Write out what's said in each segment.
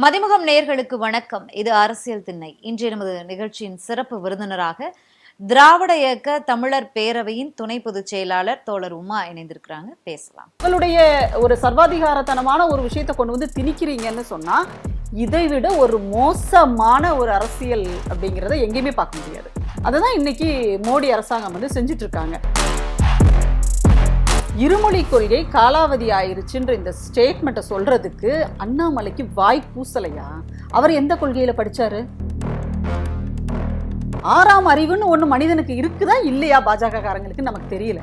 மதிமுகம் நேயர்களுக்கு வணக்கம். இது அரசியல் திண்ணை. இன்றைய நமது நிகழ்ச்சியின் சிறப்பு விருந்தினராக திராவிட இயக்க தமிழர் பேரவையின் துணை பொதுச் செயலாளர் தோழர் உமா இணைந்திருக்கிறாங்க. பேசலாம். உங்களுடைய ஒரு சர்வாதிகாரத்தனமான ஒரு விஷயத்தை கொண்டு வந்து திணிக்கிறீங்கன்னு சொன்னா இதை விட ஒரு மோசமான ஒரு அரசியல் அப்படிங்கிறத எங்கேயுமே பார்க்க முடியாது. அதுதான் இன்னைக்கு மோடி அரசாங்கம் வந்து செஞ்சுட்டு இருக்காங்க. இருமொழி கொள்கை காலாவதி ஆயிருச்சுன்ற இந்த ஸ்டேட்மெண்ட்டை சொல்றதுக்கு அண்ணாமலைக்கு வாய் பூசலையா? அவர் எந்த கொள்கையில படிச்சாரு? ஆறாம் அறிவுன்னு ஒண்ணு மனிதனுக்கு இருக்குதா இல்லையா? பாஜக காரங்களுக்கு நமக்கு தெரியல.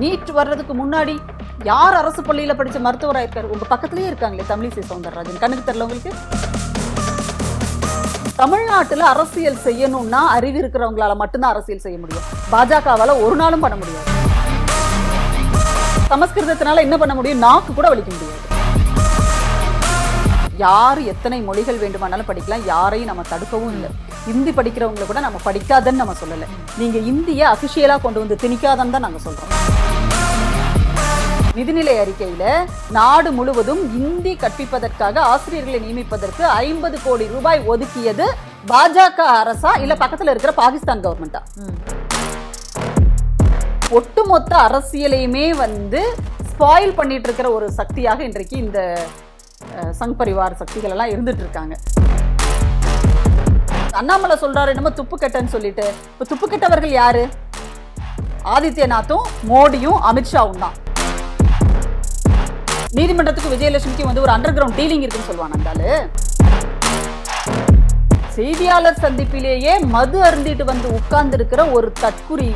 நீட் வர்றதுக்கு முன்னாடி யார் அரசு பள்ளியில படிச்ச மருத்துவராக இருக்காரு? உங்க பக்கத்திலேயே இருக்காங்களே தமிழிசை சவுந்தரராஜன். கண்ணுக்கு தெரியல உங்களுக்கு? தமிழ்நாட்டுல அரசியல் செய்யணும்னா அறிவு இருக்கிறவங்களால மட்டும்தான் அரசியல் செய்ய முடியும். பாஜகவால ஒரு நாளும் பண்ண முடியாது. சமஸ்கிருதத்தினால என்ன பண்ண முடியும்? நாக்கு கூட வலிக்க முடியாது. யாரு எத்தனை மொழிகள் வேண்டுமானாலும் படிக்கலாம். யாரையும் நம்ம தடுக்கவும் இல்லை. ஹிந்தி படிக்கிறவங்களை கூட நம்ம படிக்காதன்னு நம்ம சொல்லல. நீங்க இந்திய அபிஷியலா கொண்டு வந்து திணிக்காதன்னு தான் நாங்க சொல்றோம். நிதிநிலை அறிக்கையில நாடு முழுவதும் இந்தி கற்பிப்பதற்காக ஆசிரியர்களை நியமிப்பதற்கு 50 கோடி ரூபாய் ஒதுக்கியது பாஜக அரசா இல்ல பக்கத்துல இருக்கிற பாகிஸ்தான் கவர்மெண்டா? ஒட்டுமொத்த அரசியலையுமே வந்து ஸ்பாயில் பண்ணிட்டு இருக்கிற ஒரு சக்தியாக இன்றைக்கு இந்த சங் பரிவார் சக்திகள் எல்லாம் இருந்துட்டு இருக்காங்க. அண்ணாமலை சொல்றாரு என்னமோ துப்பு கெட்டன்னு சொல்லிட்டு. இப்ப துப்பு கெட்டவர்கள் யாரு? ஆதித்யநாத்தும் மோடியும் அமித்ஷாவும் தான். நீதிமன்றத்துக்கு விஜயலட்சுமிக்கு வந்து ஒரு அண்டர் கிரவுண்ட் டீலிங் இருக்குன்னு சொல்லுவாங்க. அந்தாலு செய்தியாளர் சந்திப்பிலேயே மது அருந்திட்டு வந்து உட்கார்ந்து இருக்கிற ஒரு தற்குறி.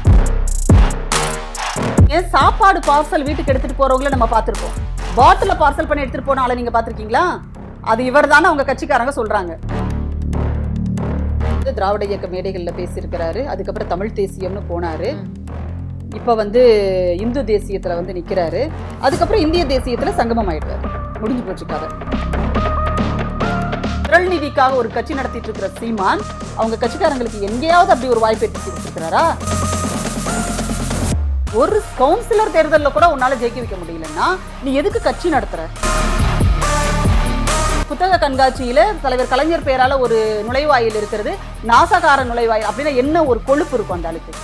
ஏன் சாப்பாடு பார்சல் வீட்டுக்கு எடுத்துட்டு போறவங்கள நம்ம பார்த்திருக்கோம். பாட்டில பார்சல் பண்ணி எடுத்துட்டு போன ஆளை நீங்க பார்த்திருக்கீங்களா? அது இவர் தானே அவங்க கட்சிக்காரங்க சொல்றாங்க. திராவிட இயக்க மேடைகள்ல பேசியிருக்கிறாரு. அதுக்கப்புறம் தமிழ் தேசியம்னு போனாரு. இப்ப வந்து இந்து தேசியத்துல வந்து நிக்கிறாரு. அதுக்கப்புறம் இந்திய தேசியத்துல சங்கமம் ஆயிடுறாரு. முடிஞ்சு போச்சு கதை. திரள் நிதிக்காக ஒரு கட்சி நடத்திட்டு இருக்கிற சீமான் அவங்க கட்சிக்காரங்களுக்கு எங்கேயாவது அப்படி ஒரு வாய்ப்பு ஏற்படுத்தி கொடுத்திருக்கிறாரா? ஒரு கவுன்சிலர் தேர்தலில் கூட உன்னால ஜெயிக்க வைக்க முடியலன்னா நீ எதுக்கு கட்சி நடத்துற? புத்தக கண்காட்சியில தலைவர் கலைஞர் பேரால ஒரு நுழைவாயில் இருக்கிறது. நாசகார நுழைவாயில் அப்படின்னா என்ன ஒரு கொழுப்பு இருக்கும் அந்த ஆளுக்கு?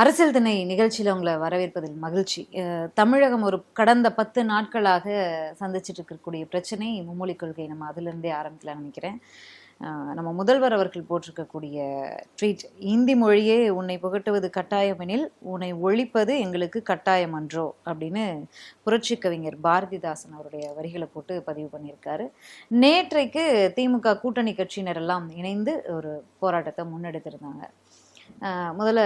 அரசியல் திணை நிகழ்ச்சியில் உங்களை வரவேற்பதில் மகிழ்ச்சி. தமிழகம் ஒரு கடந்த 10 நாட்களாக சந்திச்சுட்டு இருக்கக்கூடிய பிரச்சனை மும்மொழி கொள்கை. நம்ம அதிலிருந்தே ஆரம்பிக்கலாம்னு நினைக்கிறேன். நம்ம முதல்வர் அவர்கள் போட்டிருக்கக்கூடிய ட்வீட், இந்தி மொழியே உன்னை புகட்டுவது கட்டாயமெனில் உன்னை ஒழிப்பது எங்களுக்கு கட்டாயம் அன்றோ அப்படின்னு புரட்சி கவிஞர் பாரதிதாசன் அவருடைய வரிகளை போட்டு பதிவு பண்ணியிருக்காரு. நேற்றைக்கு திமுக கூட்டணி கட்சியினர் எல்லாம் இணைந்து ஒரு போராட்டத்தை முன்னெடுத்திருந்தாங்க. முதல்ல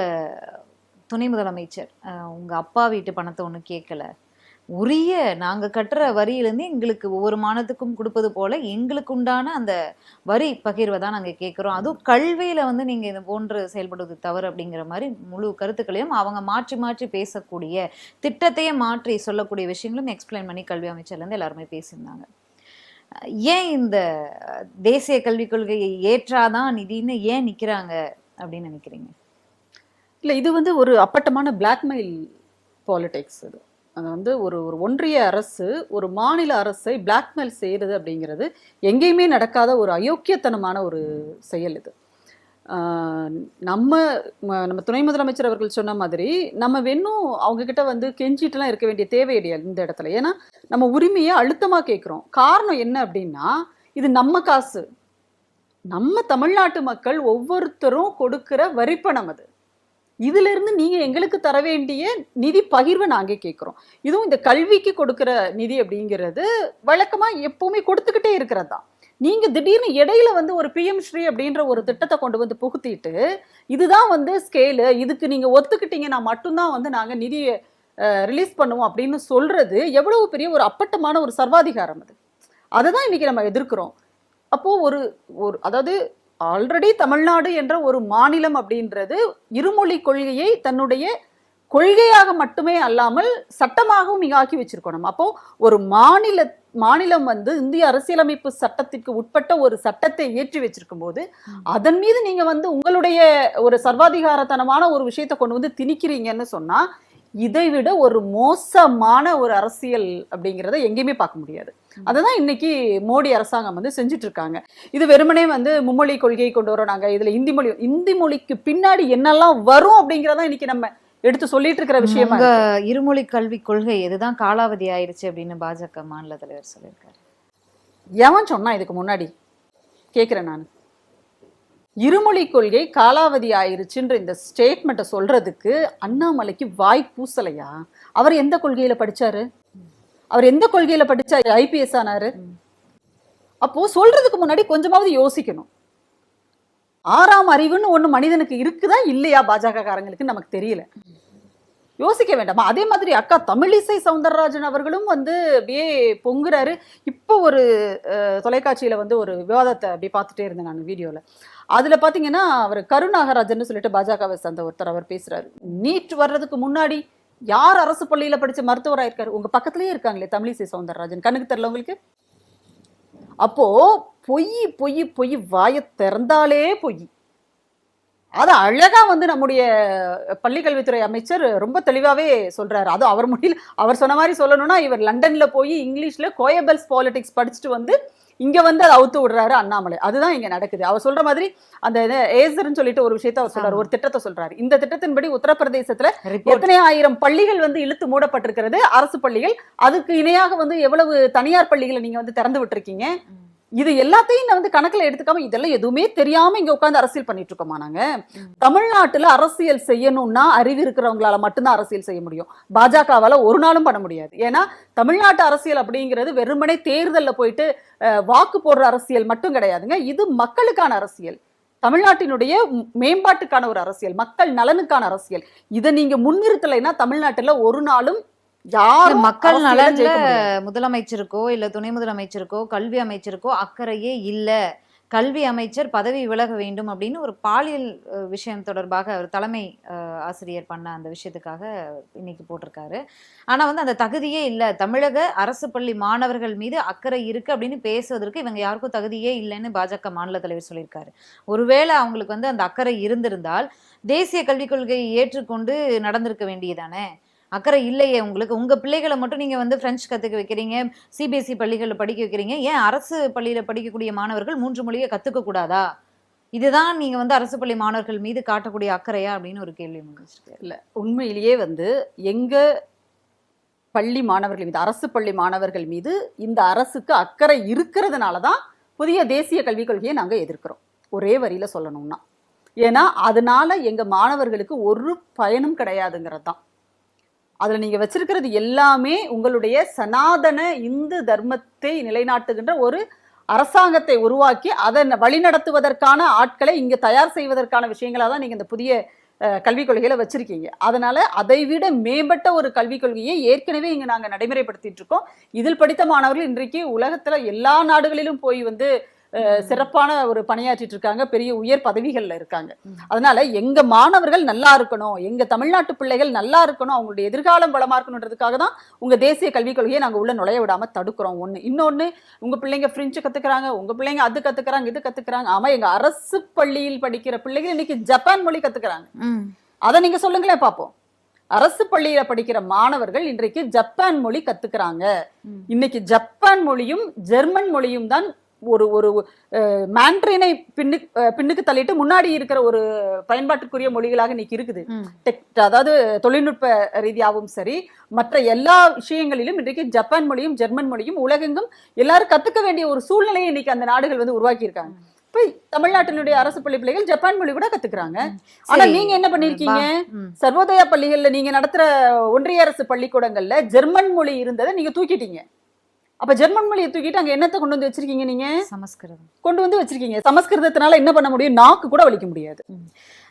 துணை முதலமைச்சர், உங்கள் அப்பா வீட்டு பணத்தை ஒன்றும் கேட்கல, உரிய நாங்கள் கட்டுற வரியிலேருந்து எங்களுக்கு ஒவ்வொரு மாதத்துக்கும் கொடுப்பது போல் எங்களுக்கு உண்டான அந்த வரி பகிர்வை தான் நாங்கள் கேட்குறோம். அதுவும் கல்வியில் வந்து நீங்கள் இது போன்று செயல்படுவது தவறு அப்படிங்கிற மாதிரி முழு கருத்துக்களையும் அவங்க மாற்றி மாற்றி பேசக்கூடிய, திட்டத்தையே மாற்றி சொல்லக்கூடிய விஷயங்களும் எக்ஸ்பிளைன் பண்ணி கல்வி அமைச்சர்லேருந்து எல்லாருமே பேசியிருந்தாங்க. ஏன் இந்த தேசிய கல்விக் கொள்கையை ஏற்றாதான் நிதின்னு ஏன் நிற்கிறாங்க அப்படின்னு நினைக்கிறீங்க? இல்லை, இது வந்து ஒரு அப்பட்டமான பிளாக்மெயில் பாலிடிக்ஸ். அது வந்து ஒரு ஒன்றிய அரசு ஒரு மாநில அரசை பிளாக்மெயில் செய்கிறது அப்படிங்கிறது எங்கேயுமே நடக்காத ஒரு அயோக்கியத்தனமான ஒரு செயல் இது. நம்ம துணை முதலமைச்சர் அவர்கள் சொன்ன மாதிரி நம்ம வேணும் அவங்கக்கிட்ட வந்து கெஞ்சிட்டுலாம் இருக்க வேண்டிய தேவையில்லை இந்த இடத்துல. ஏன்னா நம்ம உரிமையை அழுத்தமாக கேட்குறோம். காரணம் என்ன அப்படின்னா, இது நம்ம காசு, நம்ம தமிழ்நாட்டு மக்கள் ஒவ்வொருத்தரும் கொடுக்கிற வரிப்பணம். அது இதுல இருந்து நீங்க எங்களுக்கு தர வேண்டிய நிதி பகிர்வை நாங்க கேட்கிறோம். இதுவும் இந்த கல்விக்கு கொடுக்கிற நிதி அப்படிங்கிறது வழக்கமா எப்பவுமே கொடுத்துக்கிட்டே இருக்கிறது தான். நீங்க திடீர்னு இடையில வந்து ஒரு பிஎம் ஸ்ரீ அப்படின்ற ஒரு திட்டத்தை கொண்டு வந்து புகுத்திட்டு இதுதான் வந்து ஸ்கேலு, இதுக்கு நீங்க ஒத்துக்கிட்டீங்கன்னா மட்டும்தான் வந்து நாங்க நிதியை ரிலீஸ் பண்ணுவோம் அப்படின்னு சொல்றது எவ்வளவு பெரிய ஒரு அப்பட்டமான ஒரு சர்வாதிகாரம். அதை தான் இன்னைக்கு நம்ம எதிர்க்கிறோம். அப்போ ஒரு அதாவது ஆல்ரெடி தமிழ்நாடு என்ற ஒரு மாநிலம் அப்படின்றது இருமொழி கொள்கையை தன்னுடைய கொள்கையாக மட்டுமே அல்லாமல் சட்டமாகவும் இங்க ஆக்கி வச்சிருக்கோம் நம்ம. அப்போ ஒரு மாநிலம் வந்து இந்திய அரசியலமைப்பு சட்டத்திற்கு உட்பட்ட ஒரு சட்டத்தை ஏற்றி வச்சிருக்கும் போது அதன் மீது நீங்க வந்து உங்களுடைய ஒரு சர்வாதிகாரத்தனமான ஒரு விஷயத்தை கொண்டு வந்து திணிக்கிறீங்கன்னு சொன்னா இதை விட ஒரு மோசமான ஒரு அரசியல் அப்படிங்கிறத எங்கேயுமே பார்க்க முடியாது. அததான் இன்னைக்கு மோடி அரசாங்கம் வந்து செஞ்சுட்டு இருக்காங்க. இது வெறுமனே வந்து மும்மொழி கொள்கையை கொண்டு வரோம் நாங்க, இதுல இந்தி மொழிக்கு பின்னாடி என்னெல்லாம் வரும் அப்படிங்கிறதா இன்னைக்கு நம்ம எடுத்து சொல்லிட்டு இருக்கிற விஷயமா. இருமொழி கல்வி கொள்கை எதுதான் காலாவதி ஆயிடுச்சு அப்படின்னு பாஜக மாநில தலைவர் சொல்லியிருக்காரு. எவன் சொன்னா இதுக்கு முன்னாடி கேக்குறேன் நான். இருமொழி கொள்கை காலாவதி ஆயிருச்சுன்ற இந்த ஸ்டேட்மெண்ட்டை சொல்றதுக்கு அண்ணாமலைக்கு வாய் பூசலையா? அவர் எந்த கொள்கையில படிச்சாரு? அவர் எந்த கொள்கையில படிச்சா ஐபிஎஸ் ஆனாரு? அப்போ சொல்றதுக்கு முன்னாடி கொஞ்சமாவது யோசிக்கணும். ஆறாம் அறிவுன்னு ஒண்ணு மனிதனுக்கு இருக்குதா இல்லையா பாஜக காரங்களுக்கு நமக்கு தெரியல. யோசிக்க வேண்டாமா? அதே மாதிரி அக்கா தமிழிசை சவுந்தரராஜன் அவர்களும் வந்து அப்படியே பொங்குறாரு. இப்போ ஒரு தொலைக்காட்சியில வந்து ஒரு விவாதத்தை அப்படியே பார்த்துட்டே இருந்தேன் நான் வீடியோல. அதுல பாத்தீங்கன்னா அவர் கருநாகராஜன் சொல்லிட்டு பாஜகவை சேர்ந்த ஒருத்தர் அவர் பேசுறாரு. நீட் வர்றதுக்கு முன்னாடி யார் அரசு பள்ளியில படிச்ச மருத்துவராக இருக்காரு? உங்க பக்கத்திலேயே இருக்காங்களே தமிழிசை சவுந்தரராஜன், கண்ணுக்கு தெரியல உங்களுக்கு? அப்போ பொய் பொய் பொய் வாயை திறந்தாலே பொய். அது அழகா வந்து நம்முடைய பள்ளிக்கல்வித்துறை அமைச்சர் ரொம்ப தெளிவாவே சொல்றாரு. அது அவர் மொழியில் அவர் சொன்ன மாதிரி சொல்லணும்னா இவர் லண்டன்ல போய் இங்கிலீஷ்ல கோயபெல்ஸ் பாலிடிக்ஸ் படிச்சுட்டு வந்து இங்க வந்து அதை அவுத்து விடுறாரு அண்ணாமலை. அதுதான் இங்க நடக்குது. அவர் சொல்ற மாதிரி அந்த ஏசர்ன்னு சொல்லிட்டு ஒரு விஷயத்த அவர் சொல்றாரு, ஒரு திட்டத்தை சொல்றாரு. இந்த திட்டத்தின்படி உத்தரப்பிரதேசத்துல எத்தனை ஆயிரம் பள்ளிகள் வந்து இழுத்து மூடப்பட்டிருக்கிறது, அரசு பள்ளிகள். அதுக்கு இணையாக வந்து எவ்வளவு தனியார் பள்ளிகளை நீங்க வந்து திறந்து விட்டுருக்கீங்க. இது எல்லாத்தையும் நான் வந்து கணக்குல எடுத்துக்காம இதெல்லாம் எதுவுமே தெரியாம இங்க உட்காந்து அரசியல் பண்ணிட்டு இருக்கோமா? நாங்க தமிழ்நாட்டுல அரசியல் செய்யணும்னா அறிவு இருக்கிறவங்களால மட்டும்தான் அரசியல் செய்ய முடியும். பாஜகவால ஒரு நாளும் பண்ண முடியாது. ஏன்னா தமிழ்நாட்டு அரசியல் அப்படிங்கிறது வெறுமனே தேர்தல்ல போயிட்டு வாக்கு போடுற அரசியல் மட்டும் கிடையாதுங்க. இது மக்களுக்கான அரசியல், தமிழ்நாட்டினுடைய மேம்பாட்டுக்கான ஒரு அரசியல், மக்கள் நலனுக்கான அரசியல். இதை நீங்க முன்னிறுத்தலைன்னா தமிழ்நாட்டுல ஒரு நாளும் மக்கள் நலன்ல முதலமைச்சருக்கோ இல்ல துணை முதலமைச்சருக்கோ கல்வி அமைச்சருக்கோ அக்கறையே இல்ல, கல்வி அமைச்சர் பதவி விலக வேண்டும் அப்படின்னு ஒரு பாலியல் விஷயம் தொடர்பாக அவர் தலைமை ஆசிரியர் பண்ண அந்த விஷயத்துக்காக இன்னைக்கு போட்டிருக்காரு. ஆனா வந்து அந்த தகுதியே இல்லை, தமிழக அரசு பள்ளி மாணவர்கள் மீது அக்கறை இருக்கு அப்படின்னு பேசுவதற்கு இவங்க யாருக்கும் தகுதியே இல்லைன்னு பாஜக மாநில தலைவர் சொல்லியிருக்காரு. ஒருவேளை அவங்களுக்கு வந்து அந்த அக்கறை இருந்திருந்தால் தேசிய கல்விக் கொள்கையை ஏற்றுக்கொண்டு நடந்திருக்க வேண்டியதானே. அக்கறை இல்லையே உங்களுக்கு. உங்க பிள்ளைகளை மட்டும் நீங்க வந்து பிரெஞ்சு கத்துக்க வைக்கிறீங்க, சிபிஎஸ்இ பள்ளிகளில் படிக்க வைக்கிறீங்க. ஏன் அரசு பள்ளியில படிக்கக்கூடிய மாணவர்கள் 3 மொழியை கத்துக்க கூடாதா? இதுதான் நீங்க வந்து அரசு பள்ளி மாணவர்கள் மீது காட்டக்கூடிய அக்கறையா அப்படின்னு ஒரு கேள்வி முன்வச்சிருக்கு. இல்ல, உண்மையிலேயே வந்து எங்க பள்ளி மாணவர்கள் மீது, அரசு பள்ளி மாணவர்கள் மீது இந்த அரசுக்கு அக்கறை இருக்கிறதுனாலதான் புதிய தேசிய கல்விக் கொள்கையை நாங்க எதிர்க்கிறோம். ஒரே வரியில சொல்லணும்னா, ஏன்னா அதனால எங்க மாணவர்களுக்கு ஒரு பயனும் கிடையாதுங்கிறது தான். அதுல நீங்க வச்சிருக்கிறது எல்லாமே உங்களுடைய சனாதன இந்து தர்மத்தை நிலைநாட்டுகின்ற ஒரு அரசாங்கத்தை உருவாக்கி அதை வழிநடத்துவதற்கான ஆட்களை இங்க தயார் செய்வதற்கான விஷயங்களா தான் நீங்க இந்த புதிய கல்விக் கொள்கையில வச்சிருக்கீங்க. அதனால அதை விட மேம்பட்ட ஒரு கல்விக் கொள்கையை ஏற்கனவே இங்க நாங்க நடைமுறைப்படுத்திட்டு இருக்கோம். இதில் படித்த மாணவர்கள் இன்றைக்கு உலகத்துல எல்லா நாடுகளிலும் போய் வந்து சிறப்பான ஒரு பணியாற்றிட்டு இருக்காங்க, பெரிய உயர் பதவிகள்ல இருக்காங்க. அதனால எங்க மாணவர்கள் நல்லா இருக்கணும், எங்க தமிழ்நாட்டு பிள்ளைகள் நல்லா இருக்கணும், அவங்களுடைய எதிர்காலம் வளமா இருக்கணுன்றதுக்காக தான் உங்க தேசிய கல்விக் கொள்கையை நாங்க உள்ள நுழைய விடாம தடுக்கிறோம். ஒண்ணு. இன்னொன்னு, உங்க பிள்ளைங்க பிரெஞ்சு கத்துக்கிறாங்க, உங்க பிள்ளைங்க அது கத்துக்கிறாங்க, இது கத்துக்கிறாங்க. ஆமா, எங்க அரசு பள்ளியில் படிக்கிற பிள்ளைகள் இன்னைக்கு ஜப்பான் மொழி கத்துக்கிறாங்க. அதை நீங்க சொல்லுங்களேன் பாப்போம். அரசு பள்ளியில படிக்கிற மாணவர்கள் இன்றைக்கு ஜப்பான் மொழி கத்துக்கிறாங்க. இன்னைக்கு ஜப்பான் மொழியும் ஜெர்மன் மொழியும் தான் ஒரு ஒரு மாண்ட்ரினை பின்னுக்கு தள்ளிட்டு முன்னாடி இருக்கிற ஒரு பயன்பாட்டுக்குரிய மொழிகளாக இன்னைக்கு இருக்குது. அதாவது தொழில்நுட்ப ரீதியாகவும் சரி, மற்ற எல்லா விஷயங்களிலும் இன்றைக்கு ஜப்பான் மொழியும் ஜெர்மன் மொழியும் உலகெங்கும் எல்லாரும் கத்துக்க வேண்டிய ஒரு சூழ்நிலையை இன்னைக்கு அந்த நாடுகள் வந்து உருவாக்கி இருக்காங்க. இப்ப தமிழ்நாட்டினுடைய அரசு பள்ளி பிள்ளைகள் ஜப்பான் மொழி கூட கத்துக்கிறாங்க. ஆனா நீங்க என்ன பண்ணிருக்கீங்க? சர்வோதயா பள்ளிகள்ல நீங்க நடத்துற ஒன்றிய அரசு பள்ளிக்கூடங்கள்ல ஜெர்மன் மொழி இருந்ததை நீங்க தூக்கிட்டீங்க. அப்ப ஜெர்மன் மொழியை தூக்கிட்டு அங்க என்னத்தை கொண்டு வந்து வச்சிருக்கீங்க? நீங்க சமஸ்கிருதம் கொண்டு வந்து வச்சிருக்கீங்க. சமஸ்கிருதத்தினால என்ன பண்ண முடியும்? நாக்கு கூட வலிக்க முடியாது.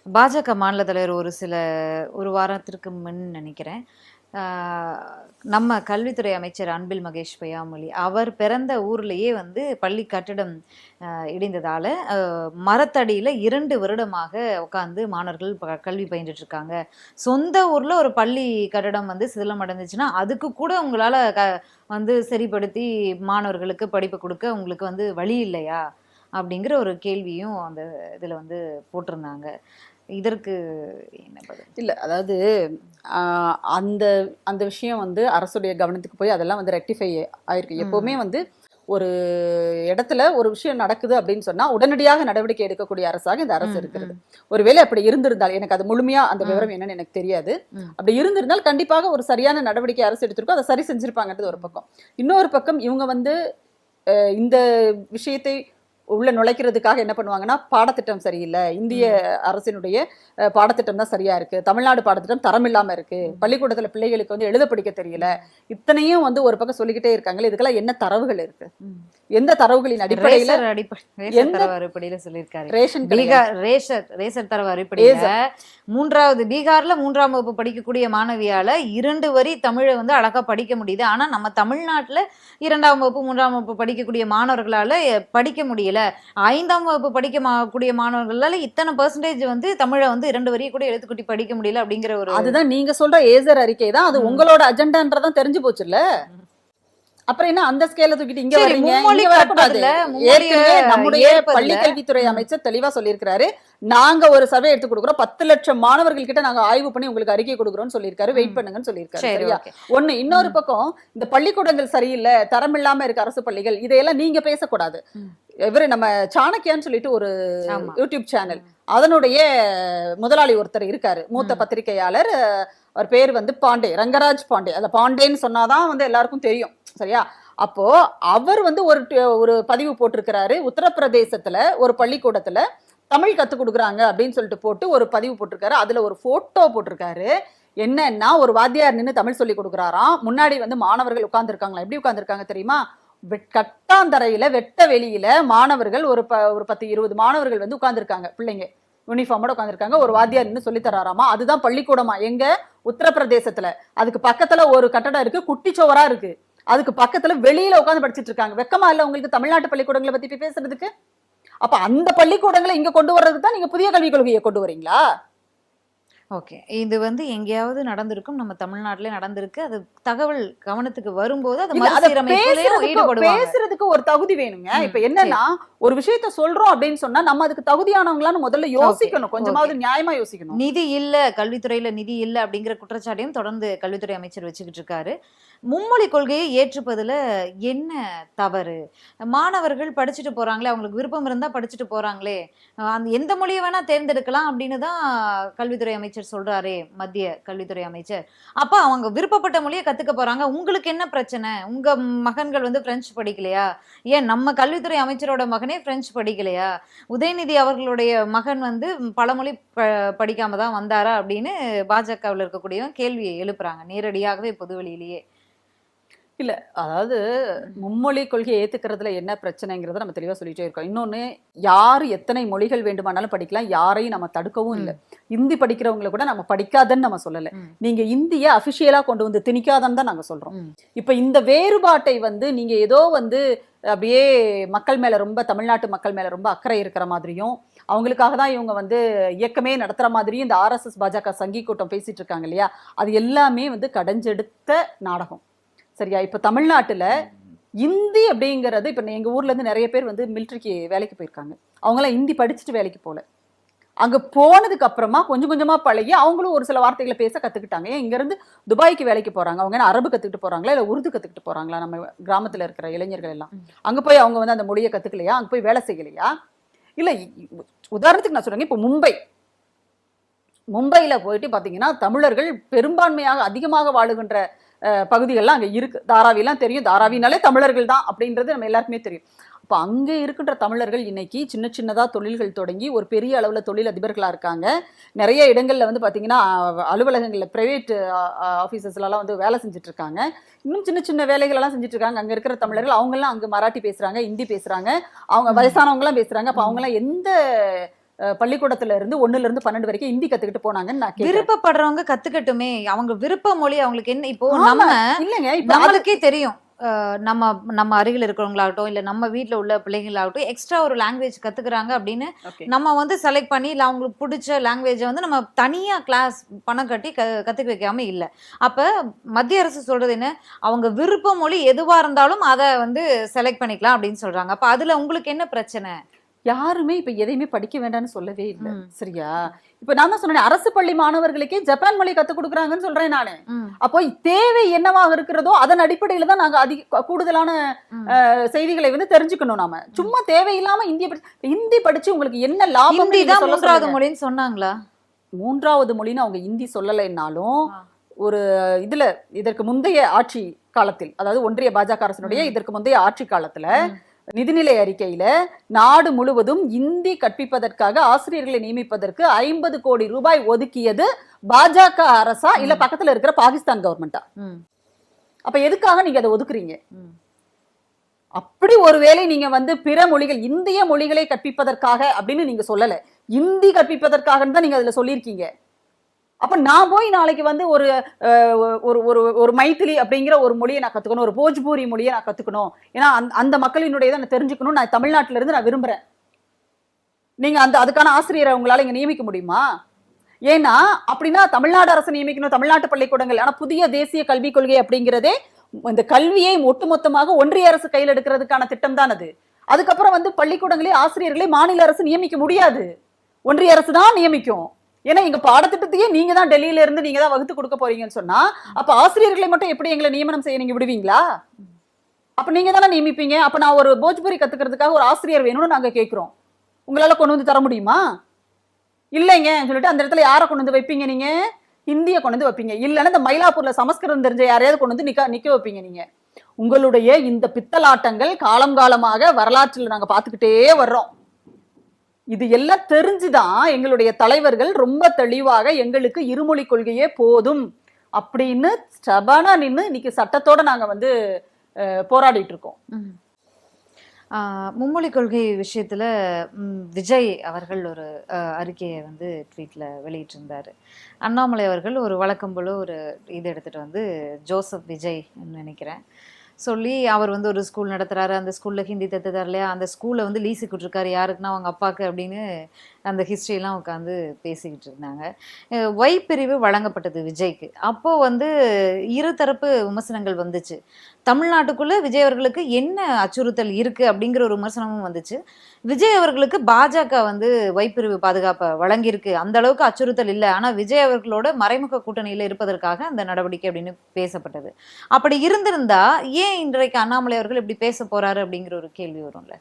பாஜக மாநில தலைவர் ஒரு வாரத்திற்கு முன் நினைக்கிறேன் நம்ம கல்வித்துறை அமைச்சர் அன்பில் மகேஷ் பொய்யாமொழி அவர் பிறந்த ஊர்லேயே வந்து பள்ளி கட்டிடம் இடிந்ததால் மரத்தடியில் 2 வருடமாக உட்காந்து மாணவர்கள் கல்வி பயின்றுட்டு இருக்காங்க. சொந்த ஊரில் ஒரு பள்ளி கட்டடம் வந்து சிதிலம் அடைஞ்சிச்சுன்னா அதுக்கு கூட உங்களால் வந்து சரிப்படுத்தி மாணவர்களுக்கு படிப்பு கொடுக்க உங்களுக்கு வந்து வழி இல்லையா அப்படிங்கிற ஒரு கேள்வியும் அந்த இதில் வந்து போட்டிருந்தாங்க. இதற்கு என்ன பதில்? இல்லை, அதாவது அந்த அந்த விஷயம் வந்து அரசுடைய கவனத்துக்கு போய் அதெல்லாம் வந்து ரெக்டிஃபை ஆயிருக்கு. எப்போவுமே வந்து ஒரு இடத்துல ஒரு விஷயம் நடக்குது அப்படின்னு சொன்னா உடனடியாக நடவடிக்கை எடுக்கக்கூடிய அரசாக இந்த அரசு இருக்கிறது. ஒருவேளை அப்படி இருந்திருந்தால், எனக்கு அது முழுமையா அந்த விவரம் என்னன்னு எனக்கு தெரியாது, அப்படி இருந்திருந்தால் கண்டிப்பாக ஒரு சரியான நடவடிக்கை அரசு எடுத்திருக்கோம், அதை சரி செஞ்சிருப்பாங்கன்றது ஒரு பக்கம். இன்னொரு பக்கம் இவங்க வந்து இந்த விஷயத்தை உள்ள நுழைக்கிறதுக்காக என்ன பண்ணுவாங்கன்னா, பாடத்திட்டம் சரியில்லை, இந்திய அரசினுடைய பாடத்திட்டம் தான் சரியா இருக்கு, தமிழ்நாடு பாடத்திட்டம் தரம் இல்லாம இருக்கு, பள்ளிக்கூடத்துல பிள்ளைகளுக்கு வந்து எழுத படிக்க தெரியல, இத்தனையும் வந்து ஒரு பக்கம் சொல்லிக்கிட்டே இருக்காங்க. இதுக்கெல்லாம் என்ன தரவுகள் இருக்கு? எந்த தரவுகளின் அடிப்படையில? ரேஷன் தரவு அடிப்படையில 3வது பீகார்ல 3ஆம் வகுப்பு படிக்கக்கூடிய மாணவியால 2 வரி தமிழை வந்து அழகா படிக்க முடியுது. ஆனா நம்ம தமிழ்நாட்டுல 2ஆம் வகுப்பு 3ஆம் வகுப்பு படிக்கக்கூடிய மாணவர்களால படிக்க முடியல. 5ஆம் வகுப்பு படிக்கக்கூடிய மாணவர்களால இத்தனை பெர்சன்டேஜ் வந்து தமிழை வந்து 2 வரியை கூட எழுத்துக்கூட்டி படிக்க முடியல அப்படிங்கிற ஒரு, அதுதான் நீங்க சொல்ற ஏசர் அறிக்கை தான், அது உங்களோட அஜெண்டான்றதான் தெரிஞ்சு போச்சுல்ல. அப்புறம் என்ன அந்த ஸ்கேல தூக்கிட்டு இங்க வரீங்க? நம்முடைய பள்ளி கல்வித்துறை அமைச்சர் தெளிவா சொல்லியிருக்கிறாரு, நாங்க ஒரு சர்வே எடுத்து கொடுக்குறோம், 10 லட்சம் மாணவர்கள் கிட்ட நாங்க ஆய்வு பண்ணி உங்களுக்கு அறிக்கை கொடுக்குறோம்னு சொல்லியிருக்காரு, வெயிட் பண்ணுங்கன்னு சொல்லியிருக்காரு. சரியா? ஒண்ணு. இன்னொரு பக்கம் இந்த பள்ளிக்கூடங்கள் சரியில்லை, தரம் இல்லாம இருக்கு அரசு பள்ளிகள், இதையெல்லாம் நீங்க பேசக்கூடாது. இவரு நம்ம சாணக்கியான்னு சொல்லிட்டு ஒரு யூடியூப் சேனல், அதனுடைய முதலாளி ஒருத்தர் இருக்காரு, மூத்த பத்திரிகையாளர், அவர் பேர் வந்து பாண்டே, ரங்கராஜ் பாண்டே. அந்த பாண்டேன்னு சொன்னாதான் வந்து எல்லாருக்கும் தெரியும். சரியா? அப்போ அவர் வந்து ஒரு பதிவு போட்டிருக்கிறாரு, உத்தரப்பிரதேசத்துல ஒரு பள்ளிக்கூடத்துல தமிழ் கத்துக் கொடுக்குறாங்க அப்படின்னு சொல்லிட்டு போட்டு ஒரு பதிவு போட்டிருக்காரு. அதுல ஒரு போட்டோ போட்டிருக்காரு. என்னன்னா, ஒரு வாத்தியார் நின்று தமிழ் சொல்லி கொடுக்குறாராம், முன்னாடி வந்து மாணவர்கள் உட்கார்ந்துருக்காங்களா. எப்படி உட்கார்ந்துருக்காங்க தெரியுமா? கட்டாந்தரையில வெட்ட வெளியில மாணவர்கள் ஒரு 10-20 மாணவர்கள் வந்து உட்கார்ந்துருக்காங்க, பிள்ளைங்க யூனிஃபார்மோட உட்காந்துருக்காங்க. ஒரு வாத்தியார் நின்று சொல்லி தராராமா. அதுதான் பள்ளிக்கூடமா எங்க? உத்தரப்பிரதேசத்துல. அதுக்கு பக்கத்துல ஒரு கட்டடம் இருக்கு, குட்டிச்சோவரா இருக்கு, அதுக்கு பக்கத்துல வெளியில உட்காந்து படிச்சுட்டு இருக்காங்க. வெக்கமா இல்ல உங்களுக்கு தமிழ்நாட்டு பள்ளிக்கூடங்களை பத்தி பேசுறதுக்கு? அப்ப அந்த பள்ளிக்கூடங்களை இங்க கொண்டு வர்றதுக்கு தான் நீங்க புதிய கல்விக் கொள்கையை கொண்டு வரீங்களா? ஓகே, இது வந்து எங்கேயாவது நடந்திருக்கும், நம்ம தமிழ்நாட்டிலே நடந்திருக்கு. அது தகவல் கவனத்துக்கு வரும்போது பேசுறதுக்கு ஒரு தகுதி வேணுங்க. இப்ப என்னன்னா, ஒரு விஷயத்த சொல்றோம் அப்படின்னு சொன்னா நம்ம அதுக்கு தகுதியானவங்களான்னு முதல்ல யோசிக்கணும், கொஞ்சமாவது நியாயமா யோசிக்கணும். நிதி இல்ல, கல்வித்துறையில நிதி இல்ல அப்படிங்கிற குற்றச்சாட்டையும் தொடர்ந்து கல்வித்துறை அமைச்சர் வச்சுக்கிட்டு இருக்காரு. மும்மொழி கொள்கையை ஏற்றுப்பதுல என்ன தவறு? மாணவர்கள் படிச்சுட்டு போறாங்களே, அவங்களுக்கு விருப்பம் இருந்தா படிச்சுட்டு போறாங்களே, அந்த எந்த மொழியை வேணா தேர்ந்தெடுக்கலாம் அப்படின்னு தான் கல்வித்துறை அமைச்சர் சொல்றாரே, மத்திய கல்வித்துறை அமைச்சர். அப்ப அவங்க விருப்பப்பட்ட மொழியை கத்துக்க போறாங்க. உங்களுக்கு என்ன பிரச்சனை? உங்க மகன்கள் வந்து பிரெஞ்சு படிக்கலையா? ஏன் நம்ம கல்வித்துறை அமைச்சரோட மகனே பிரெஞ்சு படிக்கலையா? உதயநிதி அவர்களுடைய மகன் வந்து பல மொழி படிக்காம தான் வந்தாரா அப்படின்னு பாஜகவில் இருக்கக்கூடியவங்க கேள்வியை எழுப்புறாங்க நேரடியாகவே பொதுவெளியிலேயே. இல்ல, அதாவது மும்மொழி கொள்கையை ஏத்துக்கிறதுல என்ன பிரச்சனைங்கிறத நம்ம தெளிவா சொல்லிட்டே இருக்கோம். இன்னொன்னு, யாரு எத்தனை மொழிகள் வேண்டுமானாலும் படிக்கலாம், யாரையும் நம்ம தடுக்கவும் இல்லை. இந்தி படிக்கிறவங்களை கூட நம்ம படிக்காதன்னு நம்ம சொல்லல, நீங்க இந்திய அபிஷியலா கொண்டு வந்து திணிக்காதன்னு தான் நாங்க சொல்றோம். இப்ப இந்த வேறுபாட்டை வந்து நீங்க ஏதோ வந்து அப்படியே மக்கள் மேல ரொம்ப, தமிழ்நாட்டு மக்கள் மேல ரொம்ப அக்கறை இருக்கிற மாதிரியும், அவங்களுக்காக தான் இவங்க வந்து இயக்கமே நடத்துற மாதிரியும் இந்த RSS பாஜக சங்கி கூட்டம் பேசிட்டு இருக்காங்க இல்லையா, அது எல்லாமே வந்து கடைஞ்செடுத்த நாடகம். சரியா? இப்ப தமிழ்நாட்டுல இந்தி அப்படிங்கிறது, இப்ப எங்க ஊர்ல இருந்து நிறைய பேர் வந்து மிலிட்டரிக்கு வேலைக்கு போயிருக்காங்க. அவங்களாம் இந்தி படிச்சுட்டு வேலைக்கு போல, அங்க போனதுக்கு அப்புறமா கொஞ்சம் கொஞ்சமா பழகி அவங்களும் ஒரு சில வார்த்தைகளை பேச கத்துக்கிட்டாங்க. ஏன் இங்க இருந்து துபாய்க்கு வேலைக்கு போறாங்க, அவங்க என்ன அரபு கத்துக்கிட்டு போறாங்களா இல்ல உருது கத்துக்கிட்டு போறாங்களா? நம்ம கிராமத்துல இருக்கிற இளைஞர்கள் எல்லாம் அங்க போய் அவங்க வந்து அந்த மொழியை கத்துக்கலையா? அங்க போய் வேலை செய்யலையா? இல்ல, உதாரணத்துக்கு நான் சொல்றேன், இப்ப மும்பையில போயிட்டு பாத்தீங்கன்னா தமிழர்கள் பெரும்பான்மையாக அதிகமாக வாழுகின்ற பகுதிகள்லாம் அங்கே இருக்கு. தாராவிலாம் தெரியும், தாராவினாலே தமிழர்கள் தான் அப்படின்றது நம்ம எல்லாருக்குமே தெரியும். அப்போ அங்கே இருக்கின்ற தமிழர்கள் இன்னைக்கு சின்ன சின்னதாக தொழில்கள் தொடங்கி ஒரு பெரிய அளவில் தொழில் அதிபர்களாக இருக்காங்க. நிறைய இடங்களில் வந்து பார்த்தீங்கன்னா அலுவலகங்களில் ப்ரைவேட் ஆஃபீஸஸ்லாம் வந்து வேலை செஞ்சுட்டு இருக்காங்க. இன்னும் சின்ன சின்ன வேலைகளெல்லாம் செஞ்சுட்டு இருக்காங்க. அங்கே இருக்கிற தமிழர்கள் அவங்கெல்லாம் அங்கே மராட்டி பேசுகிறாங்க, ஹிந்தி பேசுகிறாங்க, அவங்க வயசானவங்களாம் பேசுகிறாங்க. அப்போ அவங்களாம் எந்த பள்ளிக்கூடத்துல இருந்து 1ல இருந்து 12 வரைக்கும் ஹிந்தி கத்துக்கிட்டு போனாங்கன்னு நான் கேக்குறேன். விருப்பப்படுறவங்க கத்துக்கட்டுமே. அவங்க விருப்ப மொழி அவங்களுக்கு என்ன இப்போ ஆமா, நம்ம இல்லைங்க இப்ப அது நம்மளுக்கே தெரியும். நம்ம நம்ம அருகில் இருக்கிறவங்களாகட்டும் இல்ல நம்ம வீட்ல உள்ள பிள்ளைங்களாகட்டும் எக்ஸ்ட்ரா ஒரு லாங்குவேஜ் கத்துக்கிறாங்க அப்படின்னு okay. நம்ம வந்து செலக்ட் பண்ணி இல்ல அவங்களுக்கு பிடிச்ச லாங்குவேஜை வந்து நம்ம தனியா கிளாஸ் பணம் கட்டி கத்துக்க வைக்காம இல்ல. அப்ப மத்திய அரசு சொல்றது என்ன, அவங்க விருப்ப மொழி எதுவா இருந்தாலும் அதை வந்து செலக்ட் பண்ணிக்கலாம் அப்படின்னு சொல்றாங்க. அப்ப அதுல உங்களுக்கு என்ன பிரச்சனை? யாருமே இப்ப எதையுமே படிக்க வேண்டாம்னு சொல்லவே இல்லை. ம். சரியா? இப்ப நான் தான் சொன்னேன், அரசு பள்ளி மாணவர்களுக்கே ஜப்பான் மொழி கத்துக் கொடுக்குறாங்கன்னு சொல்றேன் நானு. ம். அப்போ தேவை என்னவாக இருக்கிறதோ அதன் அடிப்படையில தான் நாங்க கூடுதலான ம். செய்திகளை வந்து தெரிஞ்சுக்கணும். நாம சும்மா தேவையில்லாம ஹிந்தி படிச்சு உங்களுக்கு என்ன லாபம்? ஹிந்தி தான் மூன்றாவது மொழின்னு சொன்னாங்களா? 3வது மொழின்னு அவங்க ஹிந்தி சொல்லலைன்னாலும் ஆ. ஒரு இதுல இதற்கு முந்தைய ஆட்சி காலத்தில், அதாவது ஒன்றிய பாஜக அரசினுடைய இதற்கு முந்தைய ஆட்சி காலத்துல நிதிநிலை அறிக்கையில நாடு முழுவதும் இந்தி கற்பிப்பதற்காக ஆசிரியர்களை நியமிப்பதற்கு 50 கோடி ரூபாய் ஒதுக்கியது பாஜக அரசா இல்ல பக்கத்துல இருக்கிற பாகிஸ்தான் கவர்மெண்டா? ம். அப்ப எதுக்காக நீங்க அதை ஒதுக்குறீங்க? ம். அப்படி ஒருவேளை நீங்க வந்து பிற மொழிகள் இந்திய மொழிகளை கற்பிப்பதற்காக அப்படின்னு நீங்க சொல்லல, இந்தி கற்பிப்பதற்காக தான் நீங்க அதுல சொல்லியிருக்கீங்க. அப்ப நான் போய் நாளைக்கு வந்து ஒரு ஒரு மைத்திலி அப்படிங்கிற ஒரு மொழியை நான் கத்துக்கணும், ஒரு போஜ்பூரி மொழியை நான் கத்துக்கணும், ஏன்னா அந்த மக்களினுடைய நான் தெரிஞ்சுக்கணும், நான் தமிழ்நாட்டில இருந்து நான் விரும்புறேன். நீங்க அதுக்கான ஆசிரியரை உங்களால இங்க நியமிக்க முடியுமா? ஏன்னா அப்படின்னா தமிழ்நாடு அரசு நியமிக்கணும், தமிழ்நாட்டு பள்ளிக்கூடங்கள். ஆனா புதிய தேசிய கல்விக் கொள்கை அப்படிங்கிறதே இந்த கல்வியை ஒட்டுமொத்தமாக ஒன்றிய அரசு கையில் எடுக்கிறதுக்கான திட்டம் தான் அது. அதுக்கப்புறம் வந்து பள்ளிக்கூடங்களே ஆசிரியர்களே மாநில அரசு நியமிக்க முடியாது, ஒன்றிய அரசு தான் நியமிக்கும். ஏன்னா எங்க பாடத்திட்டத்தையே நீங்க தான் டெல்லியில இருந்து நீங்க தான் வகுத்து கொடுக்க போறீங்கன்னு சொன்னா அப்ப ஆசிரியர்களை மட்டும் எப்படி எங்களை நியமனம் செய்ய நீங்க விடுவீங்களா? அப்ப நீங்க தானே நியமிப்பீங்க. அப்ப நான் ஒரு போஜ்பூரி கத்துக்கிறதுக்காக ஒரு ஆசிரியர் வேணும்னு நாங்க கேட்கிறோம், உங்களால கொண்டு வந்து தர முடியுமா? இல்லைங்க சொல்லிட்டு அந்த இடத்துல யாரை கொண்டு வந்து வைப்பீங்க? நீங்க ஹிந்தியை கொண்டு வந்து வைப்பீங்க, இல்லைன்னா இந்த மயிலாப்பூர்ல சமஸ்கிருதம் தெரிஞ்ச யாரையாவது கொண்டு வந்து நிக்க வைப்பீங்க. நீங்க உங்களுடைய இந்த பித்தலாட்டங்கள் காலம் காலமாக வரலாற்றில் நாங்க பாத்துக்கிட்டே வர்றோம். இது எல்லாம் தெரிஞ்சுதான் எங்களுடைய தலைவர்கள் ரொம்ப தெளிவாக எங்களுக்கு இருமொழி கொள்கையே போதும் அப்படின்னு ஸ்டபனா நின்று இன்னைக்கு சட்டத்தோட நாங்க வந்து போராடிட்டு இருக்கோம். மும்மொழி கொள்கை விஷயத்துல விஜய் அவர்கள் ஒரு அறிக்கையை வந்து ட்வீட்ல வெளியிட்டிருந்தாரு. அண்ணாமலை அவர்கள் ஒரு வழக்கம் போல ஒரு இது எடுத்துட்டு வந்து ஜோசப் விஜய் நினைக்கிறேன் சொல்லி அவர் வந்து ஒரு ஸ்கூல் நடத்துறாரு, அந்த ஸ்கூல்ல ஹிந்தி தத்து தரலையா, அந்த ஸ்கூல்ல வந்து லீஸுக்கு விட்டுருக்காரு யாருக்குன்னா அவங்க அப்பாவுக்கு அப்படின்னு அந்த ஹிஸ்ட்ரியெல்லாம் உட்காந்து பேசிக்கிட்டு இருந்தாங்க. ஒய் பிரிவு வழங்கப்பட்டது விஜய்க்கு. அப்போ வந்து இருதரப்பு விமர்சனங்கள் வந்துச்சு. தமிழ்நாட்டுக்குள்ள விஜய் அவர்களுக்கு என்ன அச்சுறுத்தல் இருக்கு அப்படிங்கிற ஒரு விமர்சனமும் வந்துச்சு. விஜய் அவர்களுக்கு பாஜக வந்து வைப்பிரிவு பாதுகாப்பை வழங்கியிருக்கு, அந்த அளவுக்கு அச்சுறுத்தல் இல்லை, ஆனா விஜய் அவர்களோட மறைமுக கூட்டணியில இருப்பதற்காக அந்த நடவடிக்கை அப்படின்னு பேசப்பட்டது. அப்படி இருந்திருந்தா ஏன் இன்றைக்கு அண்ணாமலை அவர்கள் இப்படி பேச போறாரு அப்படிங்கிற ஒரு கேள்வி வரும்ல.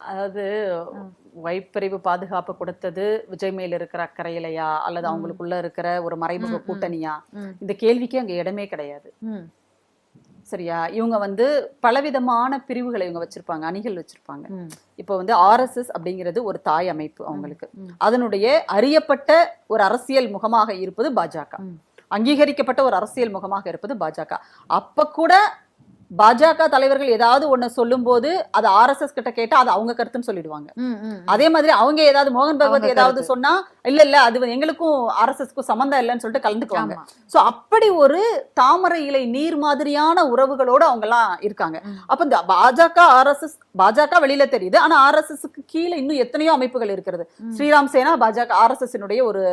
அதாவது வைப்பிரிவு பாதுகாப்பு கொடுத்தது விஜய் மேல இருக்கிற அக்கறையிலையா அல்லது அவங்களுக்குள்ள இருக்கிற ஒரு மறைமுக கூட்டணியா, இந்த கேள்விக்கு அங்க இடமே கிடையாது. சரியா? இவங்க வந்து பலவிதமான பிரிவுகளை இவங்க வச்சிருப்பாங்க, அணிகள் வச்சிருப்பாங்க. இப்போ வந்து RSS அப்படிங்கிறது ஒரு தாய் அமைப்பு அவங்களுக்கு. அதனுடைய அறியப்பட்ட ஒரு அரசியல் முகமாக இருப்பது பாஜக, அங்கீகரிக்கப்பட்ட ஒரு அரசியல் முகமாக இருப்பது பாஜக. அப்ப கூட பாஜக தலைவர்கள் ஏதாவது ஒண்ணு சொல்லும் போது அது RSS கிட்ட கேட்டா அது அவங்க கருத்துன்னு சொல்லிடுவாங்க. அதே மாதிரி அவங்க ஏதாவது மோகன் பகவத் ஏதாவது சொன்னா இல்ல அது எங்களுக்கும் RSSக்கும் சம்பந்தம் இல்லைன்னு சொல்லிட்டு கலந்துக்குவாங்க. சோ அப்படி ஒரு தாமரை இலை நீர் மாதிரியான உறவுகளோடு அவங்க எல்லாம் இருக்காங்க. அப்ப இந்த பாஜக RSS, பாஜக வெளியில தெரியுது, ஆனா RSSக்கு கீழே இன்னும் எத்தனையோ அமைப்புகள் இருக்கிறது. ஸ்ரீராம் சேனா பாஜக RSSனுடைய ஒரு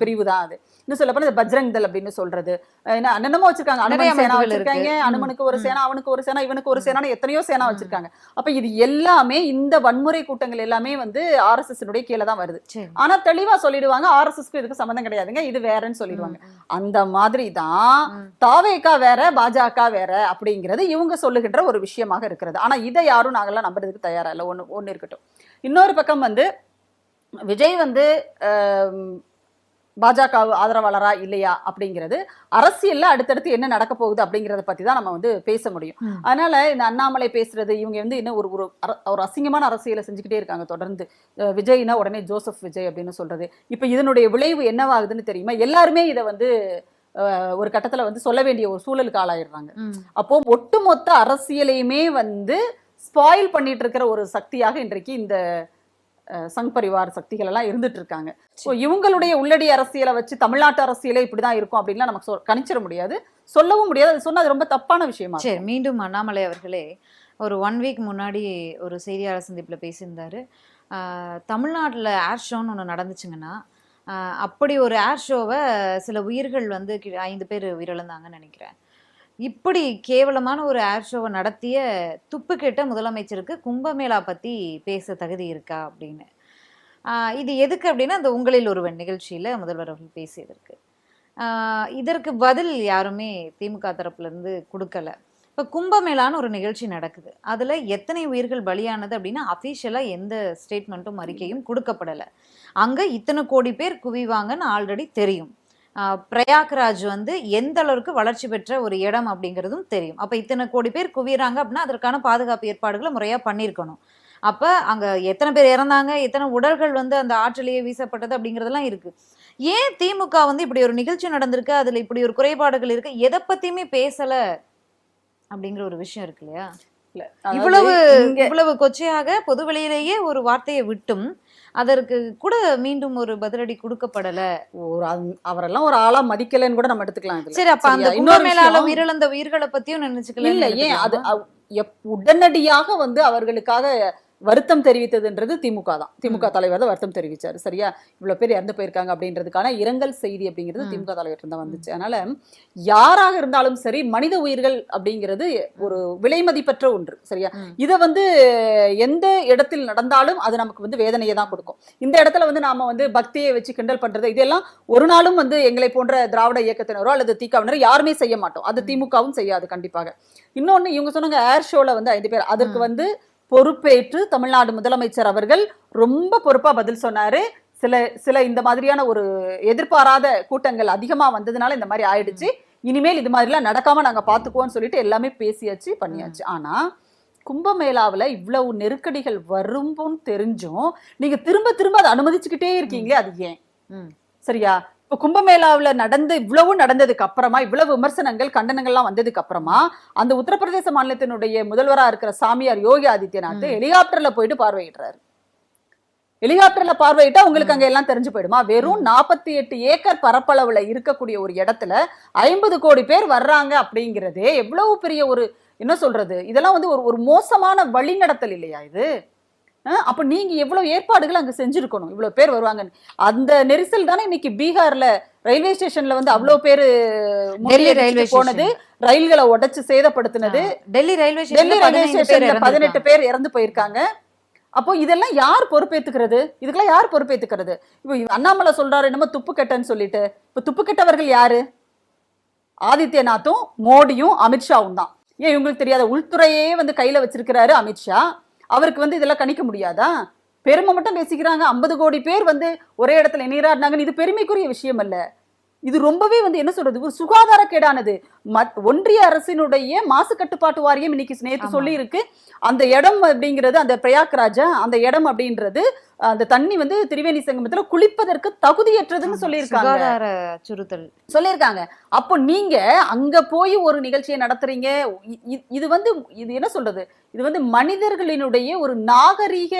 பிரிவு தான் அது. இன்னும் சொல்ல போனா பஜ்ரங் தள் அப்படின்னு சொல்றது, என்னென்னமோ வச்சிருக்காங்க. அனுமன் சேனா வச்சிருக்காங்க, அனுமனுக்கு ஒரு சேனா, அவனுக்கு ஒரு சேனா, இவனுக்கு ஒரு சேனா, எத்தனையோ சேனா வச்சிருக்காங்க. அப்ப இது எல்லாமே இந்த வன்முறை கூட்டங்கள் எல்லாமே வந்து RSSனுடைய கீழே தான் வருது. ஆனா தெளிவா சொல்லிடுவாங்க RSSக்கு இதுக்கு சம்பந்தம் கிடையாதுங்க, இது வேறன்னு சொல்லிடுவாங்க. அந்த மாதிரி தான் தாவேகா வேற பாஜக வேற அப்படிங்கிறது இவங்க சொல்லுகின்ற ஒரு விஷயமாக இருக்கிறது. ஆனா இதை யாரும் நாங்கெல்லாம் நம்புறதுக்கு தயாரா இல்லை. ஒண்ணு இருக்கட்டும். இன்னொரு பக்கம் வந்து விஜய் வந்து பாஜக ஆதரவாளரா இல்லையா அப்படிங்கிறது அரசியல்ல அடுத்தடுத்து என்ன நடக்க போகுது அப்படிங்கறத பத்தி தான் நம்ம வந்து பேச முடியும். அதனால இந்த அண்ணாமலை பேசுறது, இவங்க வந்து இன்னும் ஒரு அசிங்கமான அரசியலை செஞ்சுக்கிட்டே இருக்காங்க தொடர்ந்து. விஜய்னா உடனே ஜோசப் விஜய் அப்படின்னு சொல்றது. இப்ப இதனுடைய விளைவு என்னவாகுதுன்னு தெரியுமா? எல்லாருமே இதை வந்து ஒரு கட்டத்துல வந்து சொல்ல வேண்டிய ஒரு சூழலுக்கு ஆளாயிடுறாங்க. அப்போ ஒட்டுமொத்த அரசியலையுமே வந்து ஸ்பாயில் பண்ணிட்டு இருக்கிற ஒரு சக்தியாக இன்றைக்கு இந்த சங் பரிவார் சக்திகள் எல்லாம் இருந்துட்டு இருக்காங்க. ஸோ இவங்களுடைய உள்ளடி அரசியலை வச்சு தமிழ்நாட்டு அரசியலே இப்படிதான் இருக்கும் அப்படின்லாம் நமக்கு கணிச்சிட முடியாது, சொல்லவும் முடியாது. அது சொன்னா அது ரொம்ப தப்பான விஷயமா. சரி, மீண்டும் அண்ணாமலை அவர்களே ஒரு 1 வீக் முன்னாடி ஒரு செய்தியாளர் சந்திப்பில் பேசியிருந்தாரு. தமிழ்நாட்டில் ஏர் ஷோன்னு ஒன்று நடந்துச்சுங்கன்னா அப்படி ஒரு ஏர் ஷோவை சில உயிர்கள் வந்து 5 பேர் உயிரிழந்தாங்கன்னு நினைக்கிறேன். இப்படி கேவலமான ஒரு ஏர் ஷோவை நடத்திய துப்பு கெட்ட முதலமைச்சருக்கு கும்பமேளா பற்றி பேச தகுதி இருக்கா அப்படின்னு. இது எதுக்கு அப்படின்னா அந்த உங்களில் ஒருவன் நிகழ்ச்சியில் முதல்வர் அவர்கள் பேசியதற்கு. இதற்கு பதில் யாருமே திமுக தரப்புலேருந்து கொடுக்கல. இப்போ கும்பமேளான்னு ஒரு நிகழ்ச்சி நடக்குது, அதில் எத்தனை உயிர்கள் பலியானது அப்படின்னா அஃபீஷியலாக எந்த ஸ்டேட்மெண்ட்டும் அறிக்கையும் கொடுக்கப்படலை. அங்கே இத்தனை கோடி பேர் குவிவாங்கன்னு ஆல்ரெடி தெரியும். பிரயாக்ராஜ் வந்து எந்த அளவுக்கு வளர்ச்சி பெற்ற ஒரு இடம் அப்படிங்கிறதும் தெரியும். அப்போ இத்தனை கோடி பேர் குவிறாங்க அப்படின்னா அதற்கான பாதுகாப்பு ஏற்பாடுகளை முறையாக பண்ணியிருக்கணும். அப்போ அங்கே எத்தனை பேர் இறந்தாங்க, எத்தனை உடல்கள் வந்து அந்த ஆற்றிலேயே வீசப்பட்டது அப்படிங்கிறதெல்லாம் இருக்குது. ஏன் திமுக வந்து இப்படி ஒரு நிகழ்ச்சி நடந்திருக்கு, அதில் இப்படி ஒரு குறைபாடுகள் இருக்கு, எதை பற்றியுமே பேசலை அப்படிங்கிற ஒரு விஷயம் இருக்கு இல்லையா? இவ்வளவு கொச்சையாக பொது வெளியிலேயே ஒரு வார்த்தையை விட்டும் அதற்கு கூட மீண்டும் ஒரு பதிலடி கொடுக்கப்படல. அவரெல்லாம் ஒரு ஆளா மதிக்கலன்னு கூட நம்ம எடுத்துக்கலாம். சரி, அப்ப அந்த கும்பமேளால உயிரிழந்த உயிர்களை பத்தியும் நினைச்சுக்கல இல்ல. ஏன் அது உடனடியாக வந்து அவர்களுக்காக வருத்தம் தெரிவித்ததுன்றது திமுக தான். திமுக தலைவர் தான் வருத்தம் தெரிவிச்சாரு. சரியா, இவ்வளவு பேர் இறந்து போயிருக்காங்க அப்படின்றதுக்கான இரங்கல் செய்தி அப்படிங்கிறது திமுக தலைவர் தான் வந்துச்சு. அதனால யாராக இருந்தாலும் சரி, மனித உயிர்கள் அப்படிங்கிறது ஒரு விலை மதிப்பற்ற ஒன்று. சரியா, இதை வந்து எந்த இடத்தில் நடந்தாலும் அது நமக்கு வந்து வேதனையை தான் கொடுக்கும். இந்த இடத்துல வந்து நாம வந்து பக்தியை வச்சு கிண்டல் பண்றது இதெல்லாம் ஒரு நாளும் வந்து எங்களை போன்ற திராவிட இயக்கத்தினரோ அல்லது திகாவினரோ யாருமே செய்ய மாட்டோம். அது திமுகவும் செய்யாது கண்டிப்பாக. இன்னொன்னு, இவங்க சொன்னாங்க ஏர் ஷோல வந்து 5 பேர், அதற்கு வந்து பொறுப்பேற்று தமிழ்நாடு முதலமைச்சர் அவர்கள் ரொம்ப பொறுப்பா பதில் சொன்னாரு. சில இந்த மாதிரியான ஒரு எதிர்பாராத கூட்டங்கள் அதிகமா வந்ததுனால இந்த மாதிரி ஆயிடுச்சு, இனிமேல் இது மாதிரிலாம் நடக்காம நாங்க பாத்துக்குவோம்னு சொல்லிட்டு எல்லாமே பேசியாச்சு, பண்ணியாச்சு. ஆனா கும்பமேளாவில் இவ்வளவு நெருக்கடிகள் வரும்போன்னு தெரிஞ்சும் நீங்க திரும்ப திரும்ப அதை அனுமதிச்சுக்கிட்டே இருக்கீங்களே, அது ஏன்? சரியா, இப்போ கும்பமேளாவில் இவ்வளவு நடந்ததுக்கு அப்புறமா, இவ்வளவு விமர்சனங்கள் கண்டனங்கள்லாம் வந்ததுக்கு அப்புறமா அந்த உத்தரப்பிரதேச மாநிலத்தினுடைய முதல்வராக இருக்கிற சாமியார் யோகி ஆதித்யநாத் ஹெலிகாப்டர்ல போயிட்டு பார்வையிடுறாரு. ஹெலிகாப்டர்ல பார்வையிட்டா உங்களுக்கு அங்க எல்லாம் தெரிஞ்சு போயிடுமா? வெறும் 48 ஏக்கர் பரப்பளவுல இருக்கக்கூடிய ஒரு இடத்துல 50 கோடி பேர் வர்றாங்க அப்படிங்கிறதே எவ்வளவு பெரிய ஒரு, என்ன சொல்றது, இதெல்லாம் வந்து ஒரு மோசமான வழிநடத்தல் இல்லையா இது? அப்ப நீங்க எவ்வளவு ஏற்பாடுகள் அங்க செஞ்சிருக்கணும், இவ்வளவு பேர் வருவாங்க. அந்த நெரிசல் தானே இன்னைக்கு பீகார்ல ரயில்வே ஸ்டேஷன்ல வந்து அவ்வளவு பேரு போனது, ரயில்களை உடைச்சு சேதப்படுத்தினது. டெல்லி ரயில்வே ஸ்டேஷன்ல 18 பேர் இறந்து போயிருக்காங்க. அப்போ இதெல்லாம் யார் பொறுப்பேத்துக்கிறது? இதுக்கெல்லாம் யார் பொறுப்பேத்துக்கிறது? இப்போ அண்ணாமலை சொல்றாரு என்னமோ துப்பு கெட்டன்னு சொல்லிட்டு, இப்ப துப்பு கெட்டவர்கள் யாரு? ஆதித்யநாத்தும் மோடியும் அமித்ஷாவும் தான். ஏன் இவங்களுக்கு தெரியாத? உள்துறையே வந்து கையில வச்சிருக்கிறாரு அமித்ஷா. அவருக்கு வந்து இதெல்லாம் கணிக்க முடியாதா? பெருமை மட்டும் பேசிக்கிறாங்க. 50 கோடி பேர் வந்து ஒரே இடத்துல நீராடினாங்கன்னு இது பெருமைக்குரிய விஷயம் அல்ல. இது ரொம்பவே வந்து என்ன சொல்றது, ஒரு சுகாதாரக்கேடானது. ஒன்றிய அரசினுடைய மாசு கட்டுப்பாட்டு வாரியம் இன்னைக்கு நேற்று சொல்லி இருக்கு, அந்த இடம் அப்படிங்கிறது, அந்த பிரயாக்ராஜா அந்த இடம் அப்படின்றது, அந்த தண்ணி வந்து திரிவேணி சங்கமத்துல குளிப்பதற்கு தகுதியற்றதுன்னு சொல்லியிருக்காங்க. அப்போ நீங்க அங்க போய் ஒரு நிகழ்ச்சியை நடத்துறீங்க. இது வந்து இது என்ன சொல்றது, இது வந்து மனிதர்களினுடைய ஒரு நாகரீக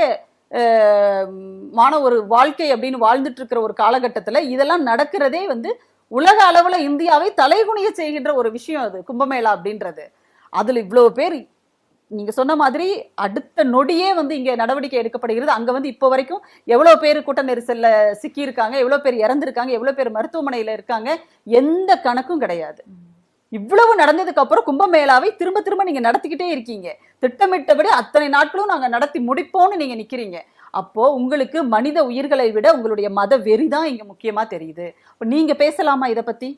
மான ஒரு வாழ்க்கை அப்படின்னு வாழ்ந்துட்டு இருக்கிற ஒரு காலகட்டத்துல இதெல்லாம் நடக்கிறதே வந்து உலக அளவுல இந்தியாவை தலைகுனிய செய்கின்ற ஒரு விஷயம் அது கும்பமேளா அப்படின்றது. அதுல இவ்வளவு பேர் நீங்க சொன்ன மாதிரி அடுத்த நொடியே வந்து இங்க நடவடிக்கை எடுக்கப்படுகிறது. அங்க வந்து இப்போ வரைக்கும் எவ்வளவு பேர் கூட்ட நெரிசல்ல சிக்கி இருக்காங்க, எவ்வளவு பேர் இறந்திருக்காங்க, எவ்வளவு பேர் மருத்துவமனையில இருக்காங்க, எந்த கணக்கும் கிடையாது. இவ்வளவு நடந்ததுக்கு அப்புறம் கும்பமேளாவை திரும்ப திரும்ப நீங்க நடத்திக்கிட்டே இருக்கீங்க. திட்டமிட்டபடி அத்தனை நாட்களும் நாங்க நடத்தி முடிப்போம்னு நீங்க நிக்கிறீங்க. அப்போ உங்களுக்கு மனித உயிர்களை விட உங்களுடைய மத வெறிதான் இங்க முக்கியமா தெரியுது. நீங்க பேசலாமா இத பத்தி?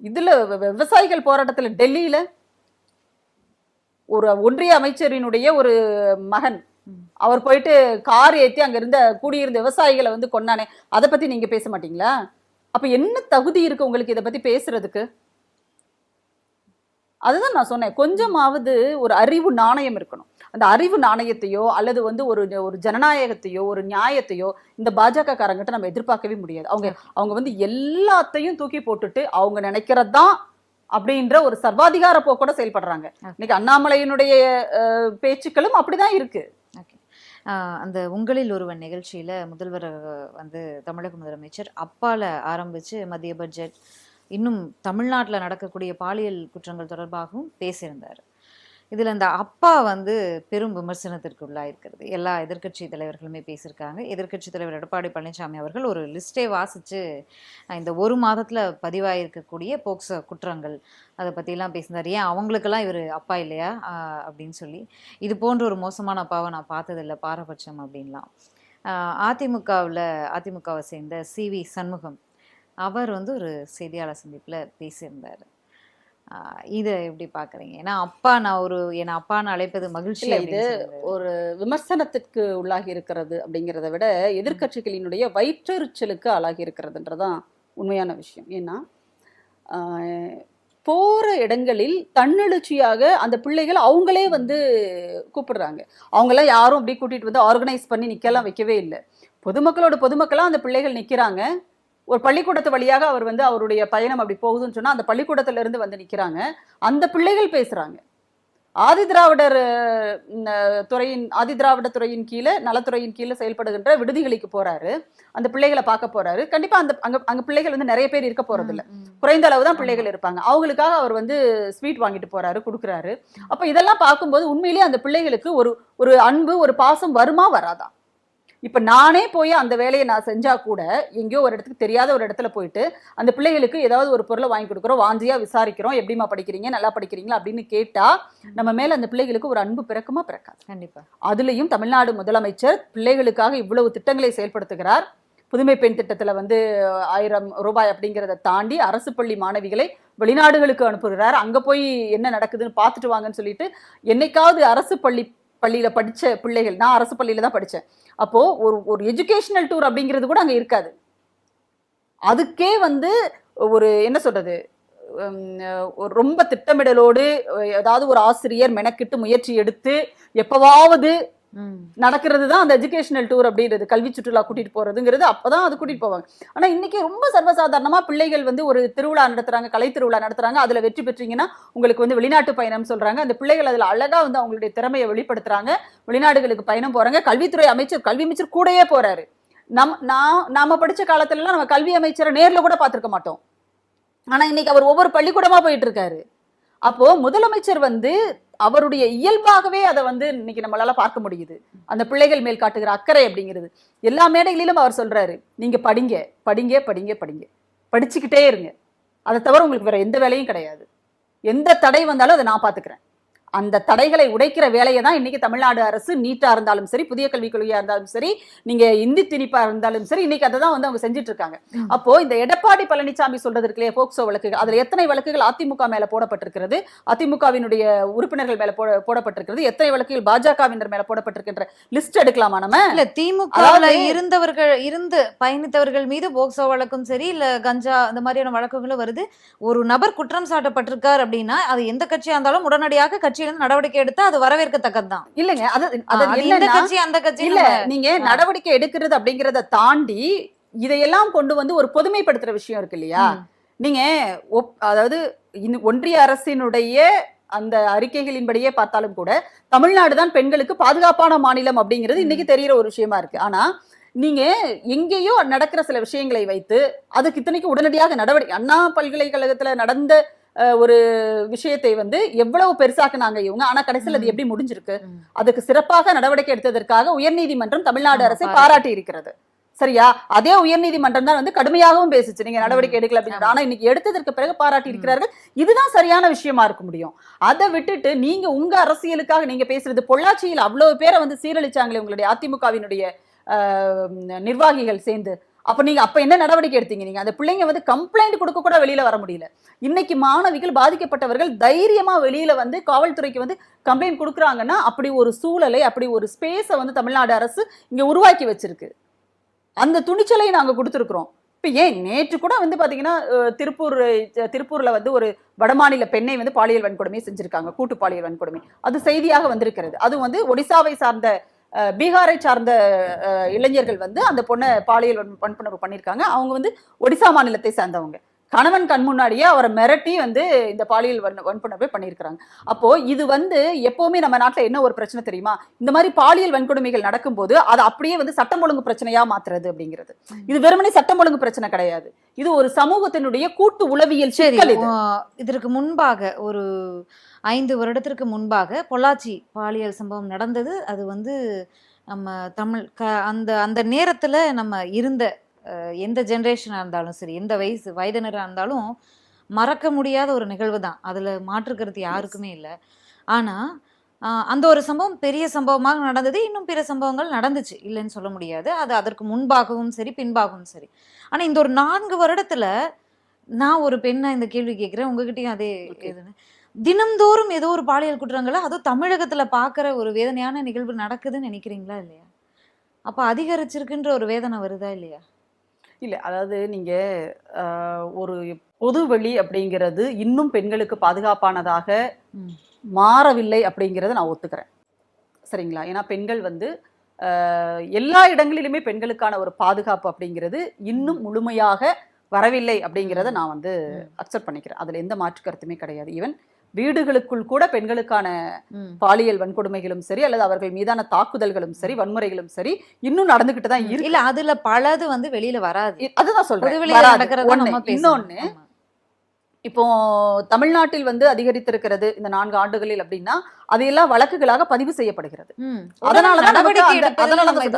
இதுல விவசாயிகள் போராட்டத்துல டெல்லியில ஒரு ஒன்றிய அமைச்சரினுடைய ஒரு மகன், அவர் போயிட்டு கார் ஏத்தி அங்க இருந்த கூடியிருந்த விவசாயிகளை வந்து கொன்னானே, அதை பத்தி நீங்க பேச மாட்டீங்களா? அப்ப என்ன தகுதி இருக்கு உங்களுக்கு இதை பத்தி பேசுறதுக்கு? அதுதான் நான் சொன்னேன், கொஞ்சமாவது ஒரு அறிவு நாணயம் இருக்கணும். அந்த அறிவு நாணயத்தையோ அல்லது வந்து ஒரு ஜனநாயகத்தையோ ஒரு நியாயத்தையோ இந்த பாஜக காரங்கிட்ட நம்ம எதிர்பார்க்கவே முடியாது. அவங்க வந்து எல்லாத்தையும் தூக்கி போட்டுட்டு அவங்க நினைக்கிறதுதான் அப்படின்ற ஒரு சர்வாதிகார போக்கோட செயல்படுறாங்க. இன்னைக்கு அண்ணாமலையினுடைய பேச்சுக்களும் அப்படிதான் இருக்கு. அந்த உங்களில் ஒருவன் நிகழ்ச்சியில் முதல்வர் வந்து தமிழக முதலமைச்சர் அப்பால ஆரம்பித்து மத்திய பட்ஜெட் இன்னும் தமிழ்நாட்டில் நடக்கக்கூடிய பாலியல் குற்றங்கள் தொடர்பாகவும் பேசியிருந்தார். இதில் அந்த அப்பா வந்து பெரும் விமர்சனத்திற்கு உள்ளாயிருக்கிறது. எல்லா எதிர்க்கட்சி தலைவர்களுமே பேசியிருக்காங்க. எதிர்க்கட்சி தலைவர் எடப்பாடி பழனிசாமி அவர்கள் ஒரு லிஸ்ட்டே வாசித்து இந்த ஒரு மாதத்தில் பதிவாயிருக்கக்கூடிய போக்சோ குற்றங்கள் அதை பற்றிலாம் பேசினார். ஏன் அவங்களுக்கெல்லாம் இவர் அப்பா இல்லையா அப்படின்னு சொல்லி, இது போன்ற ஒரு மோசமான அப்பாவை நான் பார்த்ததில்லை, பாரபட்சம் அப்படின்லாம். அதிமுகவை சேர்ந்த CV சண்முகம் அவர் வந்து ஒரு செய்தியாளர் சந்திப்பில் பேசியிருந்தார். இதை எப்படி பார்க்குறீங்க? ஏன்னா என்னை அப்பான்னு அழைப்பது மகிழ்ச்சி. இது ஒரு விமர்சனத்திற்கு உள்ளாகி இருக்கிறது அப்படிங்கிறத விட எதிர்க்கட்சிகளினுடைய வயிற்றெரிச்சலுக்கு ஆளாகி இருக்கிறதுன்றதான் உண்மையான விஷயம். ஏன்னா போற இடங்களில் தன்னெழுச்சியாக அந்த பிள்ளைகள் அவங்களே வந்து கூப்பிடுறாங்க. அவங்களாம் யாரும் அப்படி கூட்டிட்டு வந்து ஆர்கனைஸ் பண்ணி நிக்கலாம் வைக்கவே இல்லை. பொதுமக்களாக அந்த பிள்ளைகள் நிற்கிறாங்க. ஒரு பள்ளிக்கூடத்து வழியாக அவர் வந்து அவருடைய பயணம் அப்படி போகுதுன்னு சொன்னா அந்த பள்ளிக்கூடத்துல இருந்து வந்து நிக்கிறாங்க. அந்த பிள்ளைகள் பேசுறாங்க. ஆதிதிராவிட துறையின் கீழே, நலத்துறையின் கீழே செயல்படுகின்ற விடுதிகளுக்கு போறாரு. அந்த பிள்ளைகளை பார்க்க போறாரு. கண்டிப்பா அங்க பிள்ளைகள் வந்து நிறைய பேர் இருக்க போறது இல்லை, குறைந்த அளவு தான் பிள்ளைகள் இருப்பாங்க. அவங்களுக்காக அவர் வந்து ஸ்வீட் வாங்கிட்டு போறாரு, கொடுக்குறாரு. அப்ப இதெல்லாம் பார்க்கும்போது உண்மையிலேயே அந்த பிள்ளைகளுக்கு ஒரு அன்பு, ஒரு பாசம் வருமா வராதா? இப்ப நானே போய் அந்த வேலையை நான் செஞ்சா கூட எங்கேயோ ஒரு இடத்துக்கு தெரியாத ஒரு இடத்துல போயிட்டு அந்த பிள்ளைகளுக்கு ஏதாவது ஒரு பொருளை வாங்கி கொடுக்குறோம், வாஞ்சியா விசாரிக்கிறோம், எப்படிமா படிக்கிறீங்க, நல்லா படிக்கிறீங்களா அப்படின்னு கேட்டா நம்ம மேல அந்த பிள்ளைகளுக்கு ஒரு அன்பு பிறக்குமா பிறக்காது? கண்டிப்பா. அதுலயும் தமிழ்நாடு முதலமைச்சர் பிள்ளைகளுக்காக இவ்வளவு திட்டங்களை செயல்படுத்துகிறார். புதுமை பெண் திட்டத்துல வந்து 1000 ரூபாய் அப்படிங்கிறத தாண்டி அரசு பள்ளி மாணவிகளை வெளிநாடுகளுக்கு அனுப்புகிறார். அங்க போய் என்ன நடக்குதுன்னு பார்த்துட்டு வாங்கன்னு சொல்லிட்டு, என்னைக்காவது அரசு பள்ளியில படிச்ச பிள்ளைகள், நான் அரசு பள்ளியில தான் படிச்சேன், அப்போ ஒரு எஜுகேஷனல் டூர் அப்படிங்கிறது கூட அங்க இருக்காது. அதுக்கே வந்து ஒரு என்ன சொல்றது, ரொம்ப திட்டமிடலோடு ஏதாவது ஒரு ஆசிரியர் மெனக்கிட்டு முயற்சி எடுத்து எப்பவாவது நடக்கிறது தான் அந்த எஜுகேஷனல் டூர் அப்படிங்கிறது. கல்வி சுற்றுலா கூட்டிட்டு போறதுங்கிறது அப்பதான் அது கூட்டிட்டு போவாங்க. ஆனா இன்னைக்கு ரொம்ப சர்வசாதாரணமா பிள்ளைகள் வந்து ஒரு திருவிழா நடத்துறாங்க, கலை திருவிழா நடத்துறாங்க, அதுல வெற்றி பெற்றீங்கன்னா உங்களுக்கு வந்து வெளிநாட்டு பயணம் சொல்றாங்க. அந்த பிள்ளைகள் அதுல அழகா வந்து அவங்களுடைய திறமையை வெளிப்படுத்துறாங்க, வெளிநாடுகளுக்கு பயணம் போறாங்க. கல்வி அமைச்சர் கூடயே போறாரு. நாம படிச்ச காலத்துல எல்லாம் நம்ம கல்வி அமைச்சரை நேர்ல கூட பார்த்திருக்க மாட்டோம். ஆனா இன்னைக்கு அவர் ஒவ்வொரு பள்ளிக்கூடமா போயிட்டு இருக்காரு. அப்போ முதலமைச்சர் வந்து அவருடைய இயல்பாகவே அதை வந்து இன்னைக்கு நம்மளால பார்க்க முடியுது. அந்த பிள்ளைகள் மேல் காட்டுகிற அக்கறை அப்படிங்கிறது எல்லா மேடைகளிலும் அவர் சொல்றாரு, நீங்க படிங்க படிங்க படிங்க படிங்க, படிச்சுக்கிட்டே இருங்க, அதை தவிர உங்களுக்கு வேற எந்த வேலையும் கிடையாது, எந்த தடை வந்தாலும் அதை நான் பாத்துக்கிறேன். அந்த தடைகளை உடைக்கிற வேலையை தான் இன்னைக்கு தமிழ்நாடு அரசு நீட்டா இருந்தாலும் சரி, புதிய கல்விக் கொள்கையா இருந்தாலும் சரி, நீங்க இந்தி திணிப்பா இருந்தாலும் சரி, இன்னைக்கு அதை தான் வந்து அவங்க செஞ்சுட்டு இருக்காங்க. அப்போ இந்த எடப்பாடி பழனிசாமி சொல்றது இருக்குல்லையே போக்சோ வழக்குகள், அதுல எத்தனை வழக்குகள் அதிமுக மேல போடப்பட்டிருக்கிறது, அதிமுகவினுடைய உறுப்பினர்கள் மேல போடப்பட்டிருக்கிறது, எத்தனை வழக்குகள் பாஜகவினர் மேல போடப்பட்டிருக்கின்ற லிஸ்ட் எடுக்கலாமா நம்ம? இல்ல திமுக இருந்து பயணித்தவர்கள் மீது போக்சோ வழக்கும் சரி, இல்ல கஞ்சா அந்த மாதிரியான வழக்குகளும் வருது. ஒரு நபர் குற்றம் சாட்டப்பட்டிருக்கார் அப்படின்னா அது எந்த கட்சியா இருந்தாலும் உடனடியாக நடவடிக்கை எடுத்தா அது வரவேற்கத்தக்கதுதான். இல்லங்க, நீங்க நடவடிக்கை எடுக்கிறது அப்படிங்கறத தாண்டி இதையெல்லாம் கொண்டு வந்து ஒரு பொதுமைப்படுத்துற விஷயம் இருக்கு இல்லையா? நீங்க அதாவது ஒன்றிய அரசினுடைய அந்த அறிக்கைகளின்படியே பார்த்தாலும் கூட தமிழ்நாடு தான் பெண்களுக்கு பாதுகாப்பான மாநிலம் அப்படிங்கிறது இன்னைக்கு தெரிகிற ஒரு விஷயமா இருக்கு. ஆனா நீங்க எங்கேயோ நடக்கிற சில விஷயங்களை வைத்து அதுக்கு இத்தனைக்கு உடனடியாக நடவடிக்கை, அண்ணா பல்கலைக்கழகத்துல நடந்த ஒரு விஷயத்தை வந்து எவ்வளவு பெருசாக்குனாங்க இவங்க, ஆனா கடைசியில் அது எப்படி முடிஞ்சிருக்கு? அதுக்கு சிறப்பாக நடவடிக்கை எடுத்ததற்காக உயர்நீதிமன்றம் தமிழ்நாடு அரசை பாராட்டி இருக்கிறது. சரியா? அதே உயர்நீதிமன்றம் தான் வந்து கடுமையாகவும் பேசிச்சு, நீங்க நடவடிக்கை எடுக்கல அப்படின்னு. ஆனா இன்னைக்கு எடுத்ததற்கு பிறகு பாராட்டி இருக்கிறார்கள். இதுதான் சரியான விஷயமா இருக்க முடியும். அதை விட்டுட்டு நீங்க உங்க அரசியலுக்காக நீங்க பேசுறது, பொள்ளாச்சியில் அவ்வளவு பேரை வந்து சீரழிச்சாங்களே உங்களுடைய அதிமுகவினுடைய நிர்வாகிகள் சேர்ந்து, அப்ப என்ன நடவடிக்கை எடுத்தீங்க? நீங்க அந்த பிள்ளைங்க வந்து கம்ப்ளைண்ட் கொடுக்க கூட வெளியில வர முடியல. இன்னைக்கு மாணவிகள், பாதிக்கப்பட்டவர்கள் தைரியமா வெளியில வந்து காவல்துறைக்கு வந்து கம்ப்ளைண்ட் கொடுக்குறாங்கன்னா அப்படி ஒரு சூழலை, அப்படி ஒரு ஸ்பேஸை வந்து தமிழ்நாடு அரசு இங்க உருவாக்கி வச்சிருக்கு. அந்த துணிச்சலை நாங்க கொடுத்துருக்குறோம். இப்ப ஏன் நேற்று கூட வந்து பாத்தீங்கன்னா திருப்பூர்ல வந்து ஒரு வடமாநில பெண்ணை வந்து பாலியல் வன்கொடுமை செஞ்சிருக்காங்க, கூட்டு பாலியல் வன்கொடுமை. அது செய்தியாக வந்திருக்கிறது. அது வந்து ஒடிசாவை சார்ந்த, பீகாரை சார்ந்த இளைஞர்கள் வந்து அந்த பொண்ணை பாலியல் வன்புணர்வு பண்ணியிருக்காங்க. அவங்க வந்து ஒடிசா மாநிலத்தை சார்ந்தவங்க. கணவன் கண் முன்னாடியே அவரை மிரட்டி வந்து இந்த பாலியல் வன்கொடுமை பண்ணியிருக்கிறாங்க. அப்போ இது வந்து எப்பவுமே நம்ம நாட்டுல என்ன ஒரு பிரச்சனை தெரியுமா, இந்த மாதிரி பாலியல் வன்கொடுமைகள் நடக்கும்போது அதை அப்படியே வந்து சட்டம் ஒழுங்கு பிரச்சனையா மாத்துறது அப்படிங்கிறது. இது வெறுமனே சட்டம் ஒழுங்கு பிரச்சனை கிடையாது, இது ஒரு சமூகத்தினுடைய கூட்டு உளவியல் சிக்கல். இதற்கு முன்பாக ஒரு 5 வருடத்திற்கு முன்பாக பொள்ளாச்சி பாலியல் சம்பவம் நடந்தது. அது வந்து நம்ம அந்த அந்த நேரத்துல நம்ம இருந்த எந்த ஜென்ரேஷனாக இருந்தாலும் சரி, எந்த வயதினராக இருந்தாலும் மறக்க முடியாத ஒரு நிகழ்வு தான். அதில் மாற்றுக்கிறது யாருக்குமே இல்லை. ஆனால் அந்த ஒரு சம்பவம் பெரிய சம்பவமாக நடந்தது. இன்னும் பிற சம்பவங்கள் நடந்துச்சு, இல்லைன்னு சொல்ல முடியாது. அது அதற்கு முன்பாகவும் சரி பின்பாகவும் சரி. ஆனால் இந்த ஒரு 4 வருடத்தில் நான் ஒரு பெண்ணா இந்த கேள்வி கேட்குறேன், உங்ககிட்டயும் அதே இதுன்னு. தினம்தோறும் ஏதோ ஒரு பாலியல் குற்றங்களை அதுவும் தமிழகத்தில் பார்க்குற ஒரு வேதனையான நிகழ்வு நடக்குதுன்னு நினைக்கிறீங்களா இல்லையா? அப்போ அதிகரிச்சிருக்குன்ற ஒரு வேதனை வருதா இல்லையா? இல்லை, அதாவது நீங்கள் ஒரு பொதுவெளி அப்படிங்கிறது இன்னும் பெண்களுக்கு பாதுகாப்பானதாக மாறவில்லை அப்படிங்கிறத நான் ஒத்துக்கிறேன், சரிங்களா? ஏன்னா பெண்கள் வந்து எல்லா இடங்களிலுமே பெண்களுக்கான ஒரு பாதுகாப்பு அப்படிங்கிறது இன்னும் முழுமையாக வரவில்லை அப்படிங்கிறத நான் வந்து அக்செப்ட் பண்ணிக்கிறேன். அதில் எந்த மாற்று கருத்துமே கிடையாது. ஈவன் வீடுகளுக்குள் கூட பெண்களுக்கான பாலியல் வன்கொடுமைகளும் சரி, அல்லது அவர்கள் மீதான தாக்குதல்களும் சரி, வன்முறைகளும் சரி இன்னும் நடந்துகிட்டு தான் இருக்கு. இல்ல அதுல பலது வந்து வெளியில வராது, அதுதான் சொல்றேன். இன்னொன்னு, இப்போ தமிழ்நாட்டில் வந்து அதிகரித்திருக்கிறது இந்த 4 ஆண்டுகளில் அப்படின்னா அதையெல்லாம் வழக்குகளாக பதிவு செய்யப்படுகிறது.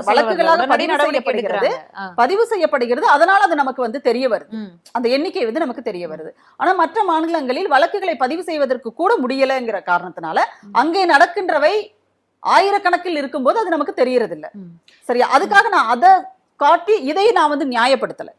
வழக்குகளாக பதிவு செய்யப்படுகிறது. அதனால அது நமக்கு வந்து தெரிய வருது, அந்த எண்ணிக்கை வந்து நமக்கு தெரிய வருது. ஆனா மற்ற மாநிலங்களில் வழக்குகளை பதிவு செய்வதற்கு கூட முடியலைங்கிற காரணத்தினால அங்கே நடக்கின்றவை ஆயிரக்கணக்கில் இருக்கும்போது அது நமக்கு தெரியறது இல்லை, சரியா? அதுக்காக நான் அதை காட்டி இதை நான் வந்து நியாயப்படுத்தலை.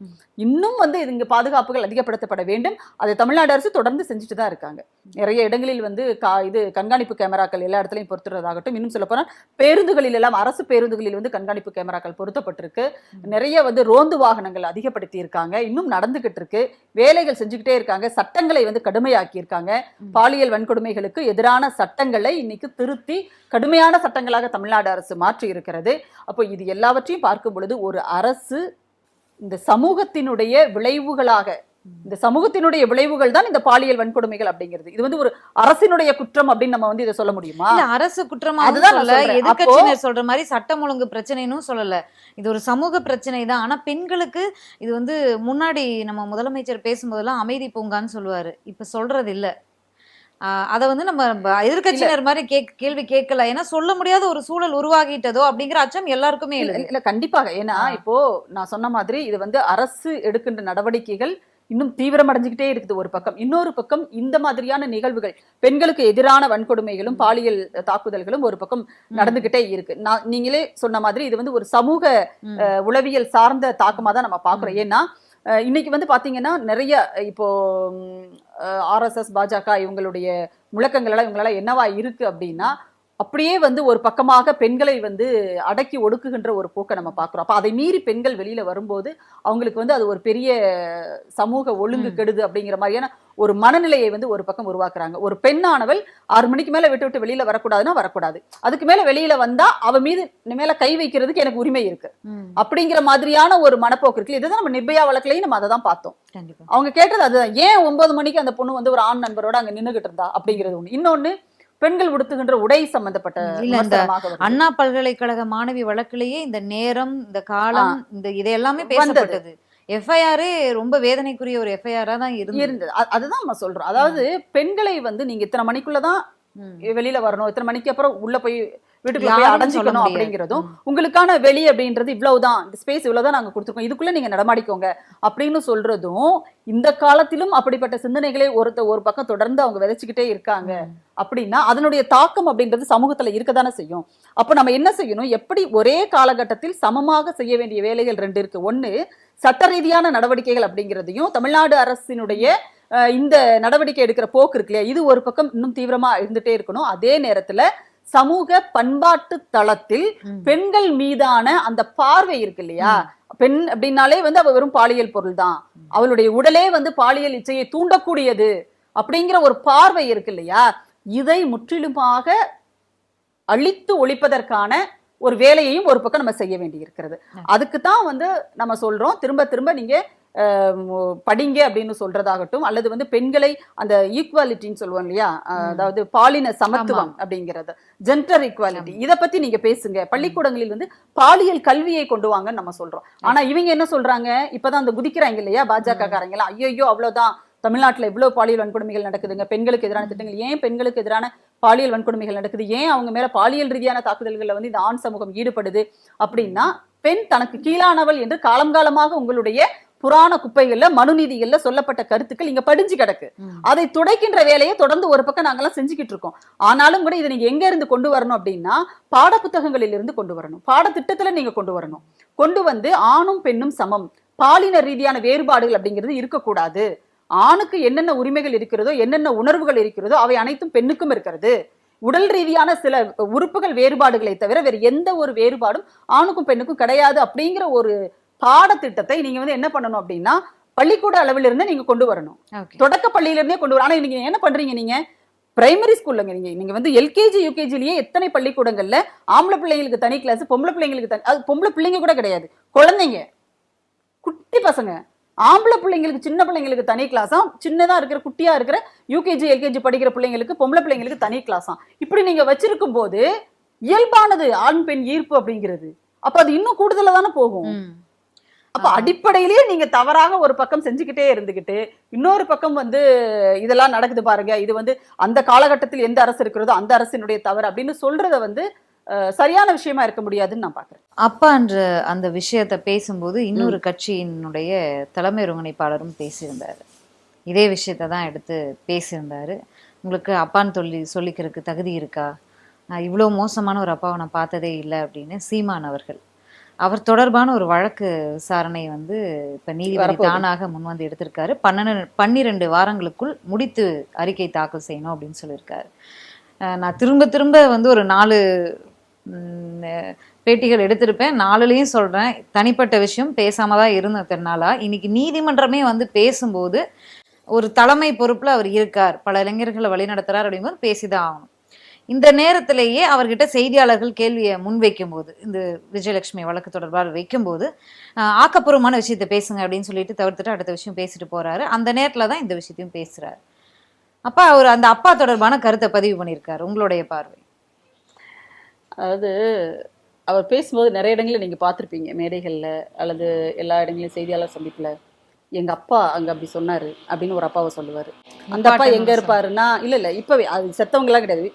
இன்னும் வந்து இங்க பாதுகாப்புகள் அதிகப்படுத்தப்பட வேண்டும். அதை தமிழ்நாடு அரசு தொடர்ந்து செஞ்சுட்டு தான் இருக்காங்க. நிறைய இடங்களில் வந்து இது கண்காணிப்பு கேமராக்கள் எல்லா இடத்துலையும் பொருத்துறதாகட்டும், இன்னும் சொல்ல போனால் பேருந்துகளில் எல்லாம், அரசு பேருந்துகளில் வந்து கண்காணிப்பு கேமராக்கள் பொருத்தப்பட்டிருக்கு. நிறைய வந்து ரோந்து வாகனங்கள் அதிகப்படுத்தி இருக்காங்க. இன்னும் நடந்துகிட்டு இருக்கு, வேலைகள் செஞ்சுக்கிட்டே இருக்காங்க. சட்டங்களை வந்து கடுமையாக்கி இருக்காங்க. பாலியல் வன்கொடுமைகளுக்கு எதிரான சட்டங்களை இன்னைக்கு திருத்தி கடுமையான சட்டங்களாக தமிழ்நாடு அரசு மாற்றி இருக்கிறது. அப்போ இது எல்லாவற்றையும் பார்க்கும் பொழுது ஒரு அரசு இந்த சமூகத்தினுடைய விளைவுகளாக, இந்த சமூகத்தினுடைய விளைவுகள் தான் இந்த பாலியல் வன்கொடுமைகள் அப்படிங்கிறது. இது வந்து ஒரு அரசினுடைய குற்றம் அப்படின்னு நம்ம வந்து இதை சொல்ல முடியுமா? அரசு குற்றமா சொல்லல, எதிர்க்கட்சியினர் சொல்ற மாதிரி சட்டம் ஒழுங்கு பிரச்சனைன்னு சொல்லல, இது ஒரு சமூக பிரச்சனை தான். ஆனா பெண்களுக்கு இது வந்து முன்னாடி நம்ம முதலமைச்சர் பேசும்போதெல்லாம் அமைதி பூங்கான்னு சொல்லுவாரு, இப்ப சொல்றது இல்ல. அதை வந்து நம்ம எதிர்கட்சியினர் மாதிரி கேள்வி கேட்கல, ஏன்னா சொல்ல முடியாத ஒரு சூழல் உருவாகிட்டதோ அப்படிங்கிற அச்சம் எல்லாருக்குமே இல்ல. கண்டிப்பாக. ஏன்னா இப்போ நான் சொன்ன மாதிரி இது வந்து அரசு எடுக்கின்ற நடவடிக்கைகள் இன்னும் தீவிரமடைஞ்சுக்கிட்டே இருக்குது ஒரு பக்கம். இன்னொரு பக்கம் இந்த மாதிரியான நிகழ்வுகள், பெண்களுக்கு எதிரான வன்கொடுமைகளும் பாலியல் தாக்குதல்களும் ஒரு பக்கம் நடந்துகிட்டே இருக்கு. நீங்களே சொன்ன மாதிரி இது வந்து ஒரு சமூக உளவியல் சார்ந்த தாக்கமா தான் நம்ம பாக்குறோம். ஏன்னா இன்னைக்கு வந்து பாத்தீங்கன்னா நிறைய இப்போ ஆர்எஸ்எஸ் பாஜக இவங்களுடைய முழக்கங்கள் எல்லாம் இவங்களெல்லாம் என்னவா இருக்கு அப்படின்னா, அப்படியே வந்து ஒரு பக்கமாக பெண்களை வந்து அடக்கி ஒடுக்குகின்ற ஒரு போக்கை நம்ம பார்க்குறோம். அப்போ அதை மீறி பெண்கள் வெளியில வரும்போது அவங்களுக்கு வந்து அது ஒரு பெரிய சமூக ஒழுங்கு கெடுது அப்படிங்கிற மாதிரியான ஒரு மனநிலையை வந்து ஒரு பக்கம் உருவாக்குறாங்க. ஒரு பெண்ணானவள் 6 மணிக்கு மேல விட்டு வெளியில வரக்கூடாதுன்னா வரக்கூடாது, அதுக்கு மேல வெளியில வந்தா அவ மீது மேல கை வைக்கிறதுக்கு எனக்கு உரிமை இருக்கு அப்படிங்கிற மாதிரியான ஒரு மனப்போக்கு இருக்கு. இதுதான் நம்ம நிர்பயா வழக்குலையும் நம்ம அதை தான் பார்த்தோம். அவங்க கேட்டது அதுதான், ஏன் 9 மணிக்கு அந்த பொண்ணு வந்து ஒரு ஆண் நண்பரோட அங்க நின்னுகிட்டு இருந்தா அப்படிங்கிறது ஒண்ணு. இன்னொன்னு, பெண்கள் உடுத்துகின்ற உடை சம்பந்தப்பட்ட அண்ணா பல்கலைக்கழக மாணவி வழக்கிலேயே இந்த நேரம், இந்த காலம், இந்த இதையெல்லாமே பேசப்பட்டது. எஃப்ஐஆரே ரொம்ப வேதனைக்குரிய ஒரு எஃப்ஐஆரா தான் இருந்தது. அதுதான் நம்ம சொல்றோம். அதாவது பெண்களை வந்து நீங்க இத்தனை மணிக்குள்ளதான் வெளியில வரணும், இத்தனை மணிக்கு அப்புறம் உள்ள போய் வீட்டுக்குள்ள போய் அடைஞ்சிக்கணும் அப்படிங்கிறதும், உங்களுக்கான வெளி அப்படின்றது இவ்வளவுதான், இந்த ஸ்பேஸ் இவ்வளவுதான் நாங்க கொடுத்துருக்கோம், இதுக்குள்ள நீங்க நடமாடிக்கோங்க அப்படின்னு சொல்றதும், இந்த காலத்திலும் அப்படிப்பட்ட சிந்தனைகளை ஒரு பக்கம் தொடர்ந்து அவங்க விதைச்சுக்கிட்டே இருக்காங்க அப்படின்னா அதனுடைய தாக்கம் அப்படின்றது சமூகத்துல இருக்கதானே செய்யும். அப்ப நம்ம என்ன செய்யணும், எப்படி ஒரே காலகட்டத்தில் சமமாக செய்ய வேண்டிய வேலைகள் 2 இருக்கு. ஒண்ணு, சட்ட ரீதியான நடவடிக்கைகள் அப்படிங்கிறதையும் தமிழ்நாடு அரசினுடைய இந்த நடவடிக்கை எடுக்கிற போக்கு இருக்கு இல்லையா, இது ஒரு பக்கம் இன்னும் தீவிரமா இருந்துட்டே இருக்கணும். அதே நேரத்துல சமூக பண்பாட்டு தளத்தில் பெண்கள் மீதான அந்த பார்வை இருக்கு இல்லையா, பெண் அப்படின்னாலே வந்து அவ வெறும் பாலியல் பொருள் தான், அவளுடைய உடலே வந்து பாலியல் இச்சையை தூண்டக்கூடியது அப்படிங்கிற ஒரு பார்வை இருக்கு இல்லையா, இதை முற்றிலுமாக அழித்து ஒழிப்பதற்கான ஒரு வேலையையும் ஒரு பக்கம் நம்ம செய்ய வேண்டி இருக்கிறது. அதுக்கு தான் வந்து நம்ம சொல்றோம், திரும்ப திரும்ப நீங்க படிங்க அப்படின்னு சொல்றதாகட்டும், அல்லது வந்து பெண்களை அந்த ஈக்குவாலிட்டின்னு சொல்லுவோம் இல்லையா, அதாவது பாலின சமத்துவம் அப்படிங்கிறது, ஜெண்டர் ஈக்குவாலிட்டி, இதை பத்தி நீங்க பேசுங்க. பள்ளிக்கூடங்களில் வந்து பாலியல் கல்வியை கொண்டு வாங்கன்னு நம்ம சொல்றோம். ஆனா இவங்க என்ன சொல்றாங்க, இப்பதான் அந்த குதிக்கிறாங்க இல்லையா பாஜக காரங்க எல்லாம், ஐயோ அவ்வளவுதான், தமிழ்நாட்டுல இவ்வளவு பாலியல் வன்கொடுமைகள் நடக்குதுங்க, பெண்களுக்கு எதிரான திட்டங்கள், ஏன் பெண்களுக்கு எதிரான பாலியல் வன்கொடுமைகள் நடக்குது, ஏன் அவங்க மேல பாலியல் ரீதியான தாக்குதல்களை வந்து இந்த ஆண் சமூகம் ஈடுபடுது அப்படின்னா, பெண் தனக்கு கீழானவள் என்று காலங்காலமாக உங்களுடைய புராண குப்பைகள்ல மனுநீதிகள்ல சொல்லப்பட்ட கருத்துக்கள் இங்க படிஞ்சு கிடக்கு. அதை துடைக்கின்ற வேலையை தொடர்ந்து ஒரு பக்கம் நாங்கெல்லாம் செஞ்சுக்கிட்டு இருக்கோம். ஆனாலும் கூட இதை நீங்க எங்க இருந்து கொண்டு வரணும் அப்படின்னா, பாட புத்தகங்களில் இருந்து கொண்டு வரணும், பாடத்திட்டத்துல நீங்க கொண்டு வரணும். கொண்டு வந்து ஆணும் பெண்ணும் சமம், பாலின ரீதியான வேறுபாடுகள் அப்படிங்கிறது இருக்கக்கூடாது, ஆணுக்கு என்னென்ன உரிமைகள் இருக்கிறதோ, என்னென்ன உணர்வுகள் இருக்கிறதோ அவை அனைத்தும் பெண்ணுக்கும் இருக்கிறது, உடல் ரீதியான சில உறுப்புகள் வேறுபாடுகளை தவிர வேறு எந்த ஒரு வேறுபாடும் ஆணுக்கும் பெண்ணுக்கும் கிடையாது அப்படிங்கிற ஒரு பாடத்திட்டத்தை நீங்க வந்து என்ன பண்ணணும் அப்படின்னா, பள்ளிக்கூட அளவில் இருந்து நீங்க கொண்டு வரணும். தொடக்க பள்ளியில இருந்தே கொண்டு வரணும். ஆனா நீங்க என்ன பண்றீங்க, நீங்க பிரைமரி ஸ்கூல்ல நீங்க வந்து எல்கேஜி யூகேஜிலேயே எத்தனை பள்ளிக்கூடங்கள்ல ஆம்பளை பிள்ளைங்களுக்கு தனி கிளாஸ், பொம்பளை பிள்ளைங்களுக்கு தனி, அது பொம்பளை பிள்ளைங்க கூட கிடையாது, குழந்தைங்க, குட்டி பசங்க, ஆம்பளை பிள்ளைங்களுக்கு சின்ன பிள்ளைங்களுக்கு தனி கிளாஸாம், சின்னதா இருக்கிற குட்டியா இருக்கிற யூகேஜி எல்கேஜி படிக்கிற பிள்ளைங்களுக்கு பொம்பளை பிள்ளைங்களுக்கு தனி கிளாஸாம். இப்படி நீங்க வச்சிருக்கும் போது இயல்பானது ஆண் பெண் ஈர்ப்பு அப்படிங்கிறது, அப்ப அது இன்னும் கூடுதலா தானே போகும். அப்ப அடிப்படையிலேயே நீங்க தவறாக ஒரு பக்கம் செஞ்சுக்கிட்டே இருந்துகிட்டு, இன்னொரு பக்கம் வந்து இதெல்லாம் நடக்குது பாருங்க, இது வந்து அந்த காலகட்டத்தில் எந்த அரசு இருக்கிறதோ அந்த அரசினுடைய தவறு அப்படின்னு சொல்றத வந்து சரியான விஷயமா இருக்க முடியாதுன்னு நான் பாக்குறேன். அப்பான்ற அந்த விஷயத்த பேசும்போது இன்னொரு கட்சியினுடைய தலைமை ஒருங்கிணைப்பாளரும் பேசியிருந்தாரு, இதே விஷயத்த தான் எடுத்து பேசியிருந்தாரு. உங்களுக்கு அப்பான்னு சொல்லிக்கிறதுக்கு தகுதி இருக்கா, இவ்வளோ மோசமான ஒரு அப்பாவை நான் பார்த்ததே இல்லை அப்படின்னு சீமான் அவர்கள், அவர் தொடர்பான ஒரு வழக்கு விசாரணை வந்து இப்போ நீதிபதி தானாக முன்வந்து எடுத்திருக்காரு. 12 வாரங்களுக்குள் முடித்து அறிக்கை தாக்கல் செய்யணும் அப்படின்னு சொல்லியிருக்காரு. நான் திரும்ப வந்து ஒரு 4 பேட்டிகள் எடுத்திருப்பேன், 4லையும் சொல்கிறேன், தனிப்பட்ட விஷயம் பேசாம தான் இருந்த தென்னாலா. இன்னைக்கு நீதிமன்றமே வந்து பேசும்போது ஒரு தலைமை பொறுப்பில் அவர் இருக்கார், பல இளைஞர்களை வழிநடத்துறார் அப்படிங்கும்போது பேசிதான் ஆகணும். இந்த நேரத்திலேயே அவர்கிட்ட செய்தியாளர்கள் கேள்வியை முன்வைக்கும் போது, இந்த விஜயலட்சுமி வழக்கு தொடர்பாக வைக்கும்போது ஆக்கப்பூர்வமான விஷயத்தை பேசுங்க அப்படின்னு சொல்லிட்டு தவிர்த்துட்டு அடுத்த விஷயம் பேசிட்டு போறாரு. அந்த நேரத்துல தான் இந்த விஷயத்தையும் பேசுறாரு. அப்பா அவர் அந்த அப்பா தொடர்பான கருத்தை பதிவு பண்ணியிருக்காரு, உங்களுடைய பார்வை? அதாவது அவர் பேசும்போது நிறைய இடங்களில் நீங்க பார்த்துருப்பீங்க, மேடைகள்ல அல்லது எல்லா இடங்களையும் செய்தியாளர் சந்திப்புல, எங்க அப்பா அங்க அப்படி சொன்னாரு அப்படின்னு ஒரு அப்பாவை சொல்லுவாரு. அந்த அப்பா எங்க இருப்பாருன்னா, இல்ல இப்பவே அது செத்தவங்கலாம் கிடையாது,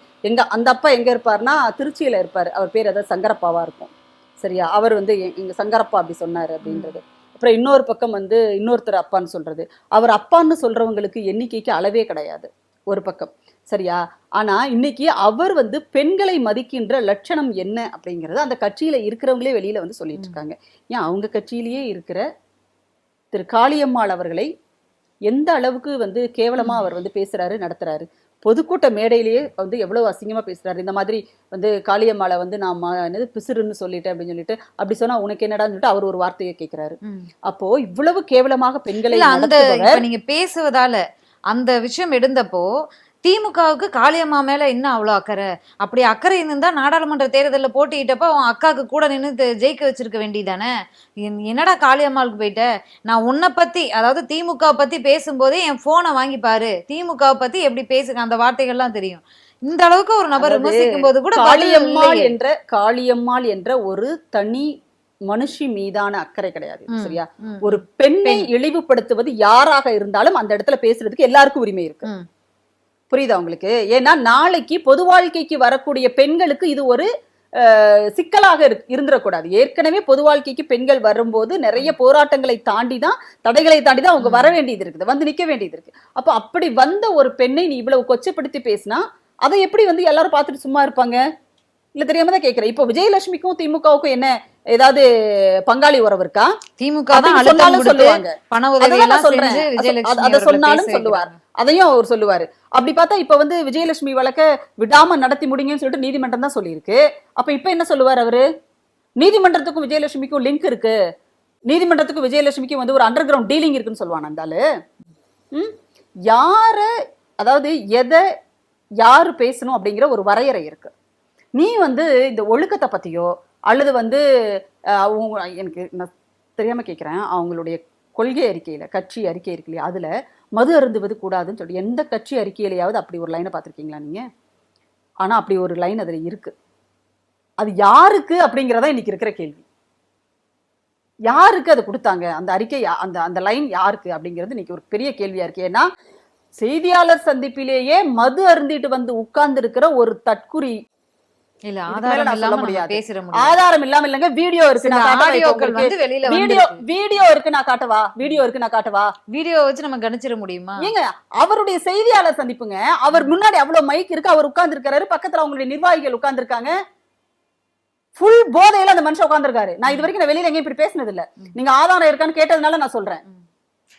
அந்த அப்பா எங்க இருப்பாருன்னா திருச்சியில இருப்பாரு. அவர் பேர் ஏதாவது சங்கரப்பாவா இருக்கும், சரியா? அவர் வந்து எங்க சங்கரப்பா அப்படி சொன்னாரு அப்படின்றது. அப்புறம் இன்னொரு பக்கம் வந்து இன்னொருத்தர் அப்பான்னு சொல்றது, அவர் அப்பான்னு சொல்றவங்களுக்கு எண்ணிக்கைக்கு அளவே கிடையாது ஒரு பக்கம், சரியா? ஆனா இன்னைக்கு அவர் வந்து பெண்களை மதிக்கின்ற லட்சணம் என்ன அப்படிங்கறது அந்த கட்சியில இருக்கிறவங்களே வெளியில வந்து சொல்லிட்டு இருக்காங்க. ஏன் அவங்க கட்சியிலேயே இருக்கிற திரு காளியம்மாள் அவர்களை எந்த அளவுக்கு வந்து கேவலமா அவர் வந்து பேசுறாரு, நடத்துறாரு. பொதுக்கூட்ட மேடையிலேயே வந்து எவ்வளவு அசிங்கமா பேசுறாரு. இந்த மாதிரி வந்து காளியம்மாளை வந்து நான் என்னது பிசுறுன்னு சொல்லிட்டேன் அப்படின்னு சொல்லிட்டு, அப்படி சொன்னா உனக்கு என்னடான்னு சொல்லிட்டு அவர் ஒரு வார்த்தையை கேட்கிறாரு. அப்போ இவ்வளவு கேவலமாக பெண்களை நீங்க பேசுவதால அந்த விஷயம் எடுந்தப்போ திமுகவுக்கு காளியம்மா மேல என்ன அவ்வளோ அக்கறை? அப்படி அக்கறை இருந்தா நாடாளுமன்ற தேர்தலில் போட்டியிட்டப்ப அவன் அக்காவுக்கு கூட நின்று ஜெயிக்க வச்சிருக்க வேண்டியதானே? என்னடா காளியம்மாளுக்கு போயிட்ட? நான் உன்னை பத்தி, அதாவது திமுக பத்தி பேசும்போதே என் போனை வாங்கி பாரு, திமுக பத்தி எப்படி பேசுங்க, அந்த வார்த்தைகள்லாம் தெரியும். இந்த அளவுக்கு ஒரு நபர் விமர்சிக்கும் போது கூட காளியம்மாள் என்ற ஒரு தனி மனுஷி மீதான அக்கறை கிடையாது, சரியா? ஒரு பெண்ணை இழிவுபடுத்துவது யாராக இருந்தாலும் அந்த இடத்துல பேசுறதுக்கு எல்லாருக்கும் உரிமை இருக்கு, புரியுதா உங்களுக்கு? ஏன்னா நாளைக்கு பொது வாழ்க்கைக்கு வரக்கூடிய பெண்களுக்கு இது ஒரு சிக்கலாக இருந்துடக்கூடாது. ஏற்கனவே பொது வாழ்க்கைக்கு பெண்கள் வரும்போது நிறைய போராட்டங்களை தாண்டி தான், தடைகளை தாண்டி தான் அவங்க வர வேண்டியது இருக்குது, வந்து நிக்க வேண்டியது இருக்கு. அப்போ அப்படி வந்த ஒரு பெண்ணை நீ இவ்வளவு கொச்சப்படுத்தி பேசினா அதை எப்படி வந்து எல்லாரும் பார்த்துட்டு சும்மா இருப்பாங்க? இல்ல தெரியாம தான் கேட்கிறேன். இப்போ விஜயலட்சுமிக்கும் திமுகவுக்கும் என்ன ஏதாவது பங்காளி உறவு இருக்கா? திமுக சொல்லுவாங்க, அதை சொன்னாலும் சொல்லுவார், அதையும் அவர் சொல்லுவாரு. அப்படி பார்த்தா இப்ப வந்து விஜயலட்சுமி வழக்க விடாம நடத்தி முடிங்கன்னு சொல்லிட்டு நீதிமன்றம் தான் சொல்லியிருக்கு. அப்ப இப்ப என்ன சொல்லுவார் அவரு? நீதிமன்றத்துக்கும் விஜயலட்சுமிக்கும் லிங்க் இருக்கு, நீதிமன்றத்துக்கும் விஜயலட்சுமிக்கும் வந்து ஒரு அண்டர் கிரவுண்ட் டீலிங் இருக்குன்னு சொல்லுவான் அந்த ஆளு. யார, அதாவது எதை யாரு பேசணும் அப்படிங்கிற ஒரு வரையறை இருக்கு. நீ வந்து இந்த ஒழுக்கத்தை பத்தியோ அல்லது வந்து எனக்கு நான் தெரியாம கேட்கிறேன், அவங்களுடைய கொள்கை அறிக்கையில கட்சி அறிக்கை இருக்கு இல்லையா, அதுல மது அருந்துவது கூடாதுன்னு சொல்லி எந்த கட்சி அறிக்கையிலையாவது அப்படி ஒரு லைனை பார்த்திருக்கீங்களா நீங்க? ஆனா அப்படி ஒரு லைன் அதுல இருக்கு. அது யாருக்கு அப்படிங்கிறதா இன்னைக்கு இருக்கிற கேள்வி. யாருக்கு அது கொடுத்தாங்க அந்த அறிக்கை, அந்த அந்த லைன் யாருக்கு அப்படிங்கிறது இன்னைக்கு ஒரு பெரிய கேள்வியா இருக்கு. ஏன்னா செய்தியாளர் சந்திப்பிலேயே மது அருந்திட்டு வந்து உட்கார்ந்து இருக்கிற ஒரு தற்குறி, இல்ல இதுக்கு மேல ஆதாரம் நான் சொல்ல இல்லாம நம்ம முடியாது. பேசிட முடியாது. ஆதாரம் இல்லாம இல்லங்க, வீடியோ இருக்கு, சில நான் காட்டவா இப்போ ஆடியோக்கள் உங்களுக்கு? வந்து வெளியில வீடியோ வந்திருக்கு. வீடியோ இருக்கு, நான் காட்டவா? வீடியோ இருக்கு, நான் காட்டவா? வீடியோ வச்சு நம்ம கணிச்சிட முடியுமா? ஏங்க அவருடைய செய்தியாளர் சந்திப்புங்க, அவர் முன்னாடி அவ்வளவு மைக் இருக்கு, அவர் உட்கார்ந்து இருக்காரு, பக்கத்துல அவங்களுடைய நிர்வாகிகள் உட்கார்ந்து இருக்காங்க, ஃபுல் போதையில அந்த மனுஷன் உட்கார்ந்துருக்காரு. நான் இது வரைக்கும் நான் வெளியில எங்கேயும் இப்படி பேசினது இல்ல. நீங்க ஆதாரம் இருக்கான்னு கேட்டதுனால நான் சொல்றேன்.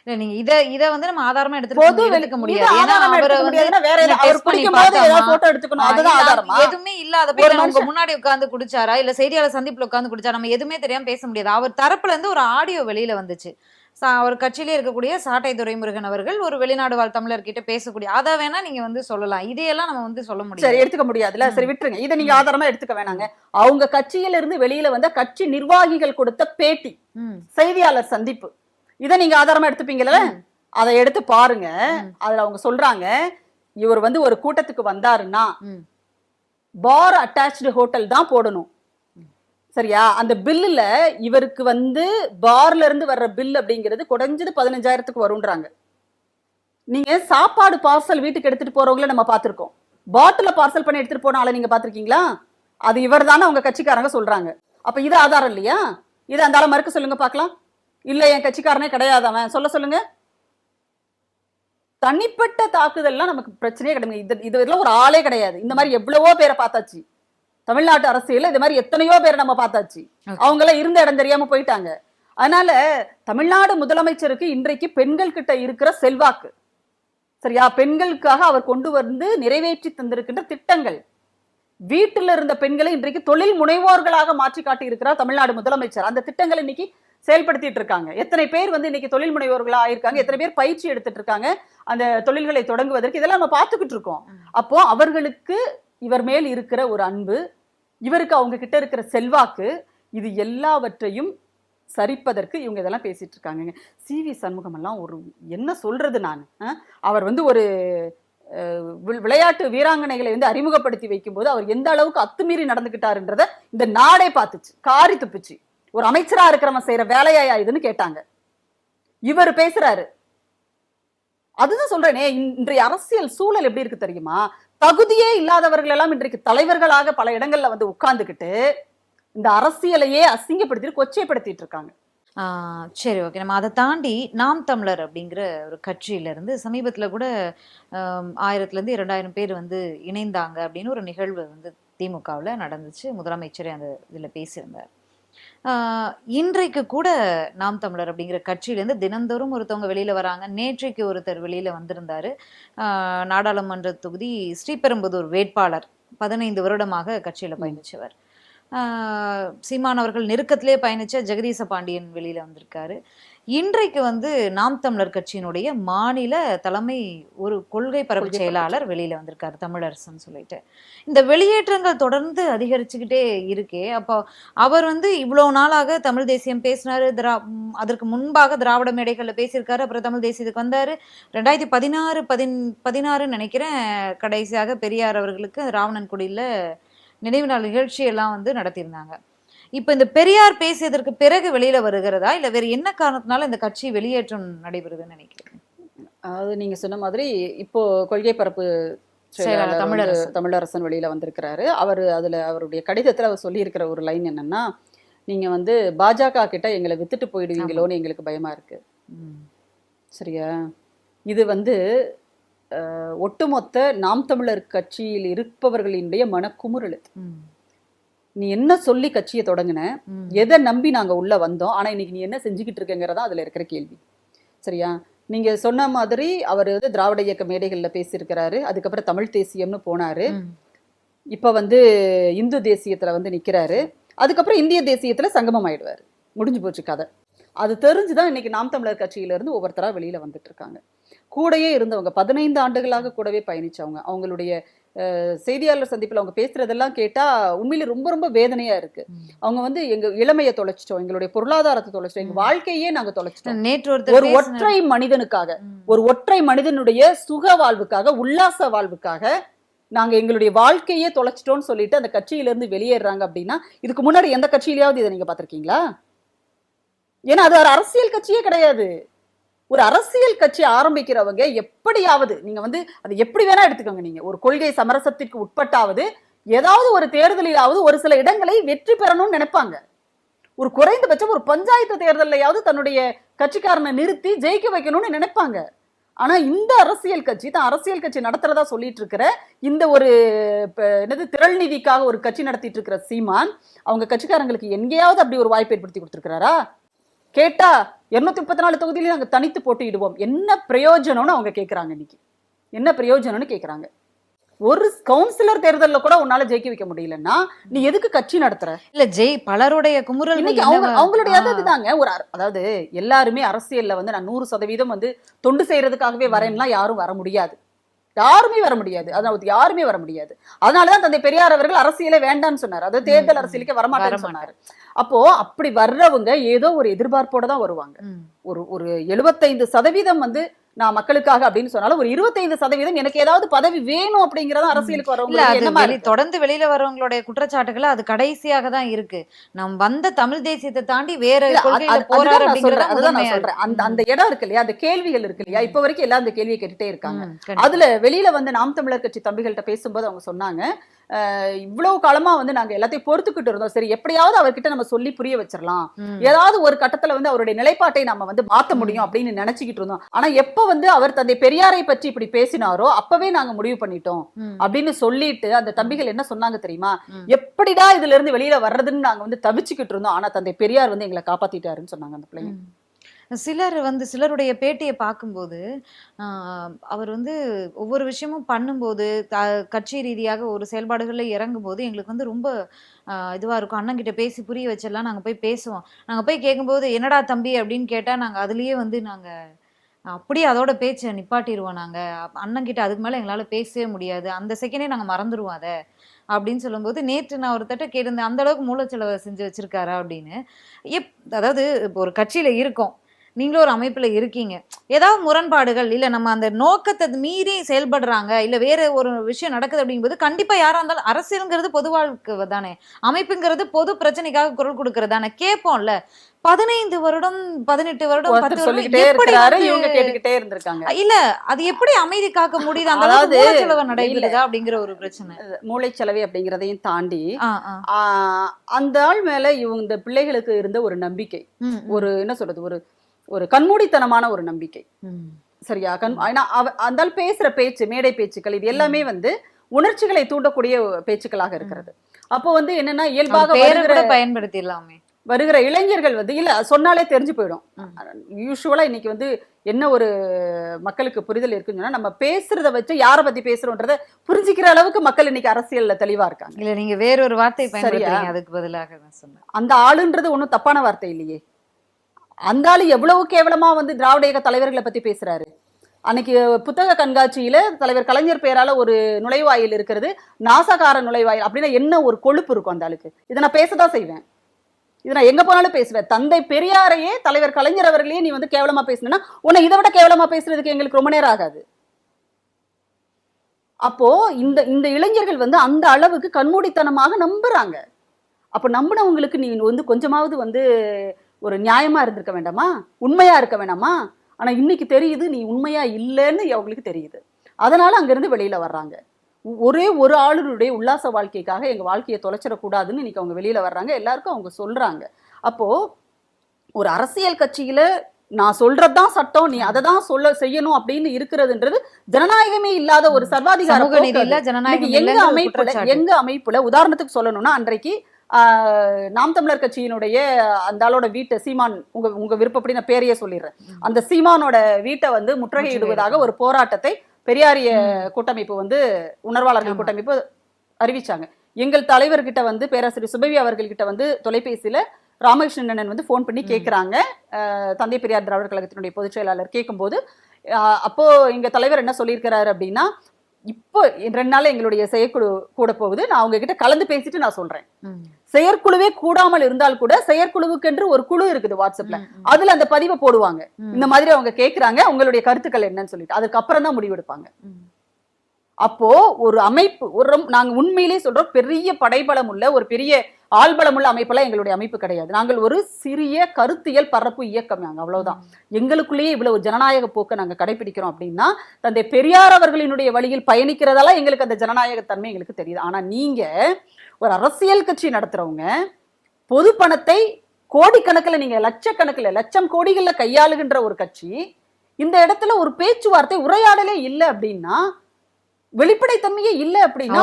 இல்ல நீங்க இத வந்து நம்ம ஆதாரமா பொது எடுத்துக்க முடியாது. ஏன்னா ஆதாரம் அவரை எடுத்துக்க வந்து முடியாதுன்னா வேற நீங்க அவர் test பண்ணி குடிக்கும் போது பார்த்தாமா? ஏதாவது போட்டோ எடுத்துக்கணும், அதுதான் ஆதாரமா? எதுவுமே இல்லாத ஒரு போய் உங்க மனுஷன் முன்னாடி உட்கார்ந்து குடிச்சாரா இல்ல செய்தியாளர் சந்திப்புல உட்கார்ந்து குடிச்சாரா, நம்ம எதுவுமே தெரியாம பேச முடியாது. அவர் தரப்புல இருந்து ஒரு ஆடியோ வெளியில வந்துச்சு. அவர் கட்சியிலே இருக்கக்கூடிய சாட்டை துரைமுருகன் அவர்கள் ஒரு வெளிநாடு வாழ் தமிழர்கிட்ட பேசக்கூடிய, அதை வேணா நீங்க வந்து சொல்லலாம். இதையெல்லாம் நம்ம வந்து சொல்ல சரி முடியாது. எடுத்துக்க முடியாதுல்ல, சரி விட்டுருங்க. இதை நீங்க ஆதாரமா எடுத்துக்க வேணாங்க. அவங்க கட்சியில இருந்து வெளியில வந்த கட்சி நிர்வாகிகள் கொடுத்த பேட்டி, செய்தியாளர் சந்திப்பு, இதை நீங்க ஆதாரமா எடுத்துப்பீங்கல்ல? அதை எடுத்து பாருங்க. அதுல அவங்க சொல்றாங்க, இவர் வந்து ஒரு கூட்டத்துக்கு வந்தாருன்னா பார் அட்டாச்டு ஹோட்டல் தான் போடணும், சரியா? அந்த பில்லுல இவருக்கு வந்து பார்ல இருந்து வர்ற பில் அப்படிங்கிறது குறைஞ்சது 15,000க்கு வரும்ன்றாங்க. நீங்க சாப்பாடு பார்சல் வீட்டுக்கு எடுத்துட்டு போறவங்கள நம்ம பார்த்திருக்கோம். பாட்டில பார்சல் பண்ணி எடுத்துட்டு போன ஆளை நீங்க பார்த்திருக்கீங்களா? அது இவர் தானே அவங்க கட்சிக்காரங்க சொல்றாங்க. அப்ப இது ஆதாரம் இல்லையா? இது அந்த ஆளை மறுக்க சொல்லுங்க பார்க்கலாம். இல்ல என் கட்சிக்காரனே கிடையாது அவன், சொல்லுங்க. தனிப்பட்ட தாக்குதல்லாம் நமக்கு பிரச்சனையே கிடையாது. இதெல்லாம் ஒரு ஆளே கிடையாது. இந்த மாதிரி எவ்வளவோ பேரை பார்த்தாச்சு தமிழ்நாட்டு அரசியல். இது மாதிரி எத்தனையோ பேரை நம்ம பார்த்தாச்சு. அவங்க எல்லாம் இருந்த இடம் தெரியாம போயிட்டாங்க. அதனால தமிழ்நாடு முதலமைச்சருக்கு இன்றைக்கு பெண்கள் கிட்ட இருக்கிற செல்வாக்கு, சரியா, பெண்களுக்காக அவர் கொண்டு வந்து நிறைவேற்றி தந்திருக்கின்ற திட்டங்கள், வீட்டில் இருந்த பெண்களை இன்றைக்கு தொழில் முனைவோர்களாக மாற்றி காட்டி இருக்கிறார் தமிழ்நாடு முதலமைச்சர். அந்த திட்டங்களை இன்னைக்கு செயல்படுத்திட்டு இருக்காங்க. எத்தனை பேர் வந்து இன்னைக்கு தொழில் முனைவோர்களா ஆயிருக்காங்க, எத்தனை பேர் பயிற்சி எடுத்துட்டு இருக்காங்க அந்த தொழில்களை தொடங்குவதற்கு, இதெல்லாம் நம்ம பார்த்துக்கிட்டு இருக்கோம். அப்போ அவர்களுக்கு இவர் மேல் இருக்கிற ஒரு அன்பு, இவருக்கு அவங்க கிட்ட இருக்கிற செல்வாக்கு, இது எல்லாவற்றையும் சரிப்பதற்கு இவங்க இதெல்லாம் பேசிட்டு இருக்காங்க. சி.வி. சண்முகம் எல்லாம் ஒரு என்ன சொல்றது, நான் அவர் வந்து ஒரு விளையாட்டு வீராங்கனைகளை வந்து அறிமுகப்படுத்தி வைக்கும் போது அவர் எந்த அளவுக்கு அத்துமீறி நடந்துகிட்டாருன்றத இந்த நாடே பார்த்துச்சு, காரி துப்புச்சு. ஒரு அமைச்சரா இருக்கிறவன் செய்யற வேலையா இதுன்னு கேட்டாங்க. இவர் பேசுறாரு. அதுதான் சொல்றேனே, இன்றைய அரசியல் சூழல் எப்படி இருக்கு தெரியுமா? தகுதியே இல்லாதவர்கள் எல்லாம் இன்றைக்கு தலைவர்களாக பல இடங்கள்ல வந்து உட்கார்ந்துகிட்டு இந்த அரசியலையே அசிங்கப்படுத்திட்டு கொச்சைப்படுத்திட்டு இருக்காங்க. சரி, ஓகே. நம்ம அதை தாண்டி நாம் தமிழர் அப்படிங்கிற ஒரு கட்சியில இருந்து சமீபத்துல கூட 1000லேருந்து 2000 பேர் வந்து இணைந்தாங்க அப்படின்னு ஒரு நிகழ்வு வந்து திமுகவில் நடந்துச்சு. முதலமைச்சரே அந்த இதில் பேசியிருந்தார். இன்றைக்கு கூட நாம் தமிழர் அப்படிங்கிற கட்சியிலேருந்து தினந்தோறும் ஒருத்தவங்க வெளியில வராங்க. நேற்றைக்கு ஒருத்தர் வெளியில வந்திருந்தாரு. நாடாளுமன்ற தொகுதி ஸ்ரீபெரும்புதூர் வேட்பாளர், 15 வருடமாக கட்சியில பயணிச்சவர். சீமான் அவர்கள் நெருக்கத்திலே பயணிச்ச ஜெகதீச பாண்டியன் வெளியில வந்திருக்காரு. இன்றைக்கு வந்து நாம் தமிழர் கட்சியினுடைய மாநில தலைமை ஒரு கொள்கை பரப்பு செயலாளர் வெளியில வந்திருக்காரு, தமிழரசன் சொல்லிட்டு. இந்த வெளியேற்றங்கள் தொடர்ந்து அதிகரிச்சுக்கிட்டே இருக்கே. அப்போ அவர் வந்து இவ்வளவு நாளாக தமிழ் தேசியம் பேசினாரு, அதற்கு முன்பாக திராவிட மேடைகள்ல பேசியிருக்காரு, அப்புறம் தமிழ் தேசியத்துக்கு வந்தாரு. 2016 நினைக்கிறேன் கடைசியாக பெரியார் அவர்களுக்கு ராவணன்குடியில நினைவு நாள் நிகழ்ச்சி எல்லாம் வந்து நடத்தியிருந்தாங்க. இப்ப இந்த பெரியார் பேசியதற்கு பிறகு வெளியில வருகிறதா, இல்ல வேற என்ன காரணத்தினால இந்த கட்சி வெளியேற்றம் நடைபெறுதுன்னு நினைக்கிறேன்? அது நீங்க சொன்ன மாதிரி இப்போ கொள்கை பரப்பு செயலாளர் தமிழரசன் வெளியில வந்திருக்கிறாரு. அவர் அதுல அவருடைய கடிதத்துல அவர் சொல்லி இருக்கிற ஒரு லைன் என்னன்னா, நீங்க வந்து பாஜக கிட்ட எங்களை வித்துட்டு போயிடுவீங்களோன்னு எங்களுக்கு பயமா இருக்கு, சரியா? இது வந்து ஒட்டுமொத்த நாம் தமிழர் கட்சியில் இருப்பவர்களினுடைய மனக்குமுறல். நீ என்ன சொல்லி கட்சியை தொடங்கின, எதை நம்பி நாங்க உள்ள வந்தோம், ஆனா இன்னைக்கு நீ என்ன செஞ்சுக்கிட்டு இருக்கங்கிறதா அதுல இருக்கிற கேள்வி, சரியா? நீங்க சொன்ன மாதிரி அவர் வந்து திராவிட இயக்க மேடைகள்ல பேசியிருக்கிறாரு, அதுக்கப்புறம் தமிழ் தேசியம்னு போனாரு, இப்ப வந்து இந்து தேசியத்துல வந்து நிக்கிறாரு, அதுக்கப்புறம் இந்திய தேசியத்துல சங்கமம் ஆயிடுவாரு, முடிஞ்சு போச்சு கதை. அது தெரிஞ்சுதான் இன்னைக்கு நாம் தமிழர் கட்சியில இருந்து ஒவ்வொருத்தரா வெளியில வந்துட்டு இருக்காங்க. கூடயே இருந்தவங்க 15 ஆண்டுகளாக கூடவே பயணிச்சவங்க, அவங்களுடைய செய்தியாளர் சந்திப்புல அவங்க பேசுறதெல்லாம் கேட்டா உண்மையிலே ரொம்ப ரொம்ப வேதனையா இருக்கு. அவங்க வந்து எங்க இளமையை தொலைச்சிட்டோம், எங்களுடைய பொருளாதாரத்தை தொலைச்சிட்டோம், எங்க வாழ்க்கையே நாங்க தொலைச்சிட்டோம். நேற்று ஒரு ஒருத்தர் ஒற்றை மனிதனுக்காக, ஒரு ஒற்றை மனிதனுடைய சுக வாழ்வுக்காக, உல்லாச வாழ்வுக்காக நாங்க எங்களுடைய வாழ்க்கையே தொலைச்சிட்டோம்னு சொல்லிட்டு அந்த கட்சியில இருந்து வெளியேறாங்க அப்படின்னா, இதுக்கு முன்னாடி எந்த கட்சியிலயாவது இதை நீங்க பாத்திருக்கீங்களா? ஏன்னா அது ஒரு அரசியல் கட்சியே கிடையாது. ஒரு அரசியல் கட்சி ஆரம்பிக்கிறவங்க எப்படியாவது நீங்க வந்து அது எப்படி வேணா எடுத்துக்கோங்க, நீங்க ஒரு கொள்கை சமரசத்திற்கு உட்பட்டாவது ஏதாவது ஒரு தேர்தலிலாவது ஒரு சில இடங்களை வெற்றி பெறணும்னு நினைப்பாங்க. ஒரு குறைந்தபட்சம் ஒரு பஞ்சாயத்து தேர்தலையாவது தன்னுடைய கட்சிக்காரனை நிறுத்தி ஜெயிக்க வைக்கணும்னு நினைப்பாங்க. ஆனா இந்த அரசியல் கட்சி தான் அரசியல் கட்சி நடத்துறதா சொல்லிட்டு இருக்கிற இந்த ஒரு என்னது திரள் நிதிக்காக ஒரு கட்சி நடத்திட்டு இருக்கிற சீமான் அவங்க கட்சிக்காரங்களுக்கு எங்கேயாவது அப்படி ஒரு வாய்ப்பு ஏற்படுத்தி கொடுத்திருக்கிறாரா? கேட்டா 234 தொகுதியில நாங்க தனித்து போட்டியிடுவோம், என்ன பிரயோஜனம்னு அவங்க கேட்கறாங்க. இன்னைக்கு என்ன பிரயோஜனம்னு கேட்கறாங்க. ஒரு கவுன்சிலர் தேர்தல்ல கூட உன்னால ஜெயிக்க வைக்க முடியலன்னா நீ எதுக்கு கட்சி நடத்துற? இல்ல பலருடைய குமுறல் இன்னைக்கு அவங்களுடைய அதுதாங்க. அதாவது எல்லாருமே அரசியல்ல வந்து நான் 100% வந்து தொண்டு செய்யறதுக்காகவே வரேன்லாம் யாரும் வர முடியாது, யாருமே வர முடியாது. அதாவது யாருமே வர முடியாது. அதனாலதான் தந்தை பெரியார் அவர்கள் அரசியலே வேண்டாம்னு சொன்னார், அதாவது தேர்தல் அரசியலுக்கே வரமாட்டேன்னு சொன்னாரு. அப்போ அப்படி வர்றவங்க ஏதோ ஒரு எதிர்பார்ப்போட தான் வருவாங்க. ஒரு 75% வந்து நான் மக்களுக்காக அப்படின்னு சொன்னாலும் ஒரு 25% எனக்கு ஏதாவது பதவி வேணும் அப்படிங்கறத அரசியலுக்கு வரவங்க தொடர்ந்து வெளியில வரவங்களுடைய குற்றச்சாட்டுகள் அது கடைசியாக தான் இருக்கு. நம் வந்த தமிழ் தேசியத்தை தாண்டி வேற கொள்கையில போறாரு அப்படிங்கறத நான் சொல்றேன். அந்த இடம் இருக்கு இல்லையா, அந்த கேள்விகள் இருக்கு இல்லையா, இப்ப வரைக்கும் எல்லாம் அந்த கேள்வியை கேட்டுட்டே இருக்காங்க. அதுல வெளியில வந்து நாம் தமிழர் கட்சி தம்பிகள்கிட்ட பேசும்போது அவங்க சொன்னாங்க, இவ்வளவு காலமா வந்து நாங்க எல்லாத்தையும் பொறுத்துக்கிட்டு இருந்தோம், சரி எப்படியாவது அவர்கிட்ட நம்ம சொல்லி புரிய வச்சிடலாம், ஏதாவது ஒரு கட்டத்துல வந்து அவருடைய நிலைப்பாட்டை நம்ம வந்து மாத்த முடியும் அப்படின்னு நினைச்சுக்கிட்டு இருந்தோம். ஆனா எப்ப வந்து அவர் தந்தை பெரியாரை பற்றி இப்படி பேசினாரோ அப்பவே நாங்க முடிவு பண்ணிட்டோம் அப்படின்னு சொல்லிட்டு அந்த தம்பிகள் என்ன சொன்னாங்க தெரியுமா, எப்படிடா இதுல இருந்து வெளியில வர்றதுன்னு நாங்க வந்து தவிச்சுக்கிட்டு இருந்தோம், ஆனா தந்தை பெரியார் வந்து எங்களை காப்பாத்திட்டாருன்னு சொன்னாங்க அந்த பிள்ளைங்க. சிலருடைய பேட்டியை பார்க்கும்போது அவர் வந்து ஒவ்வொரு விஷயமும் பண்ணும்போது கட்சி ரீதியாக ஒரு செயல்பாடுகளில் இறங்கும்போது எங்களுக்கு வந்து ரொம்ப இதுவாக இருக்கும். அண்ணன்கிட்ட பேசி புரிய வச்சிடலாம், நாங்கள் போய் பேசுவோம். நாங்கள் போய் கேட்கும்போது என்னடா தம்பி அப்படின்னு கேட்டால் நாங்கள் அதுலேயே வந்து நாங்கள் அப்படியே அதோட பேச்சை நிப்பாட்டிடுவோம். நாங்கள் அண்ணன்கிட்ட அதுக்கு மேலே எங்களால் பேசவே முடியாது, அந்த செகண்டே நாங்கள் மறந்துடுவோம் அதை அப்படின்னு சொல்லும்போது, நேற்று நான் ஒருத்தட்ட கேட்டிருந்தேன் அந்த அளவுக்கு மூலச்செலவை செஞ்சு வச்சிருக்காரா அப்படின்னு. அதாவது இப்போ ஒரு கட்சியில் இருக்கோம், நீங்களும் ஒரு அமைப்புல இருக்கீங்க, ஏதாவது முரண்பாடுகள் இல்ல நம்ம அந்த நோக்கத்தை மீறி செயல்படுறாங்க இல்ல வேற ஒரு விஷயம் நடக்குது அப்படிங்கும்போது கண்டிப்பா யாரா இருந்தாலும் அரசியல்ங்கிறது பொது வாழ்க்கை தானே, அமைப்புங்கிறது பொது பிரச்சனைக்காக குரல் கொடுக்கறது தானே, கேட்போம்ல. 15 வருடம் 18 வருடம் 10 வருடம் இல்ல அது எப்படி அமைதி காக்க முடியுது? அந்த அளவுக்கு மூளைச்சலவை நடைபெறுதா அப்படிங்கிற ஒரு பிரச்சனை. மூளைச்சலவை அப்படிங்கறதையும் தாண்டி அந்த ஆள் மேல இவங்க இந்த பிள்ளைகளுக்கு இருந்த ஒரு நம்பிக்கை, ஒரு என்ன சொல்றது, ஒரு கண்மூடித்தனமான ஒரு நம்பிக்கை. சரியா? அந்த பேசுற பேச்சு, மேடை பேச்சுக்கள், இது எல்லாமே வந்து உணர்ச்சிகளை தூண்டக்கூடிய பேச்சுக்களாக இருக்கிறது. அப்போ வந்து என்னன்னா இயல்பாக பயன்படுத்திடலாமே வருகிற இளைஞர்கள் வந்து இல்ல சொன்னாலே தெரிஞ்சு போயிடும். யூசுவலா இன்னைக்கு வந்து என்ன ஒரு மக்களுக்கு புரிதல் இருக்குன்னு சொன்னா, நம்ம பேசுறத வச்சு யாரை பத்தி பேசுறோன்றத புரிஞ்சுக்கிற அளவுக்கு மக்கள் இன்னைக்கு அரசியல்ல தெளிவா இருக்காங்க. இல்ல நீங்க வேறொரு வார்த்தை பயன்படுத்துறீங்க, அதுக்கு பதிலாக நான் சொன்னேன். அந்த ஆளுன்றது ஒன்றும் தப்பான வார்த்தை இல்லையே. அந்த ஆளு எவ்வளவு கேவலமா வந்து திராவிட இயக்க தலைவர்களை பத்தி பேசுறாரு. அன்னைக்கு புத்தக கண்காட்சியில தலைவர் கலைஞர் பெயரால ஒரு நுழைவாயில் இருக்கிறது, நாசகார நுழைவாயில் அப்படின்னா என்ன ஒரு கொழுப்பு இருக்கும் அந்த ஆளுக்கு. இதை நான் பேசதான் செய்வேன், இதை நான் எங்க போனாலும் பேசுவேன். தந்தை பெரியாரையே தலைவர் கலைஞர் அவர்களையே நீ வந்து கேவலமா பேசினா உன்னை இதை விட கேவலமா பேசுறதுக்கு எங்களுக்கு ரொம்ப நேரம் ஆகாது. அப்போ இந்த இளைஞர்கள் வந்து அந்த அளவுக்கு கண்மூடித்தனமாக நம்புறாங்க. அப்ப நம்பினவங்களுக்கு நீ வந்து கொஞ்சமாவது வந்து ஒரு நியாயமா இருந்திருக்க வேண்டாமா, உண்மையா இருக்க வேண்டாமா? ஆனா இன்னைக்கு தெரியுது நீ உண்மையா இல்லைன்னு அவங்களுக்கு தெரியுது. அதனால அங்கிருந்து வெளியில வர்றாங்க. ஒரே ஒரு ஆளுடைய உல்லாச வாழ்க்கைக்காக எங்க வாழ்க்கையை தொலைச்சிடக்கூடாதுன்னு இன்னைக்கு அவங்க வெளியில வர்றாங்க, எல்லாருக்கும் அவங்க சொல்றாங்க. அப்போ ஒரு அரசியல் கட்சியில நான் சொல்றதுதான் சட்டம், நீ அதை தான் செய்யணும் அப்படின்னு இருக்கிறதுன்றது ஜனநாயகமே இல்லாத ஒரு சர்வாதிகார. எங்க அமைப்புல உதாரணத்துக்கு சொல்லணும்னா, அன்றைக்கு நாம் தமிழர் கட்சியினுடைய அந்த ஆளோட வீட்டை சீமான், உங்க விருப்பப்படி நான் பேரையே சொல்லிடுறேன், அந்த சீமானோட வீட்டை வந்து முற்றுகையிடுவதாக ஒரு போராட்டத்தை பெரியாரிய கூட்டமைப்பு வந்து உணர்வாளர்கள் கூட்டமைப்பு அறிவிச்சாங்க. எங்கள் தலைவர்கிட்ட வந்து பேராசிரியர் சுபவி அவர்கள்கிட்ட வந்து தொலைபேசியில ராமகிருஷ்ணன் வந்து போன் பண்ணி கேட்கிறாங்க, தந்தை பெரியார் திராவிடர் கழகத்தினுடைய பொதுச் செயலாளர் கேட்கும்போது, அப்போ எங்க தலைவர் என்ன சொல்லியிருக்கிறாரு அப்படின்னா, இப்போ 2 நாள் எங்களுடைய செயற்குழு கூட போகுது. நான் அவங்க கிட்ட கலந்து பேசிட்டு நான் சொல்றேன். ம். செயற்குழுவே கூடாமல் இருந்தால் கூட செயற்குழுவுக்கென்று ஒரு குழு இருக்குது வாட்ஸ்அப்ல. அதுல அந்த பதிவை போடுவாங்க. இந்த மாதிரி அவங்க கேக்குறாங்க, உங்களுடைய கருத்துக்கள் என்னன்னு சொல்லிட்டு அதுக்கப்புறம் தான் முடிவெடுப்பாங்க. அப்போ ஒரு அமைப்பு நாங்க உண்மையிலேயே சொல்றோம், பெரிய படைபலம் உள்ள ஒரு பெரிய ஆள்பலம் உள்ள அமைப்பெல்லாம் எங்களுடைய அமைப்பு கிடையாது. நாங்கள் ஒரு சிறிய கருத்தியல் பரப்பு இயக்கம். நாங்க அவ்வளவுதான். எங்களுக்குள்ளேயே இவ்வளவு ஜனநாயக போக்கை நாங்க கடைபிடிக்கிறோம் அப்படின்னா தந்தை பெரியார் அவர்களினுடைய வழியில் பயணிக்கிறதால எங்களுக்கு அந்த ஜனநாயக தன்மை எங்களுக்கு தெரியுது. ஆனா நீங்க ஒரு அரசியல் கட்சி நடத்துறவங்க பொது பணத்தை கோடிக்கணக்கில், நீங்க லட்சக்கணக்கில், லட்சம் கோடிகள்ல கையாளுகின்ற ஒரு கட்சி இந்த இடத்துல ஒரு பேச்சுவார்த்தை உரையாடலே இல்லை அப்படின்னா, வெளிப்படைத்தன்மையே இல்ல அப்படின்னா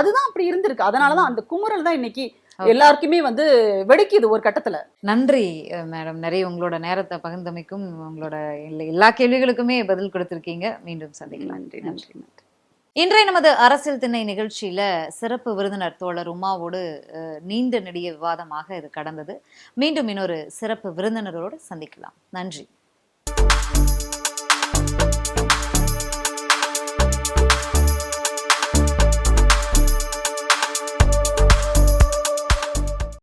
அதுதான் அப்படி இருந்திருக்கு. அதனாலதான் அந்த குமுறல் தான் இன்னைக்கு எல்லாருக்குமே வந்து வெடிக்குது ஒரு கட்டத்துல. நன்றி மேடம், நிறைய உங்களோட நேரத்தை பகிர்ந்தமைக்கும் உங்களோட எல்லா கேள்விகளுக்குமே பதில் கொடுத்திருக்கீங்க. மீண்டும் சந்திக்கலாம். நன்றி நன்றி நன்றி. இன்றைய நமது அரசியல் திண்ணை நிகழ்ச்சியில சிறப்பு விருந்தினர் தோழர் உமாவோடு நீண்ட நெடிய விவாதமாக இது கடந்தது. மீண்டும் இன்னொரு சிறப்பு விருந்தினரோடு சந்திக்கலாம். நன்றி.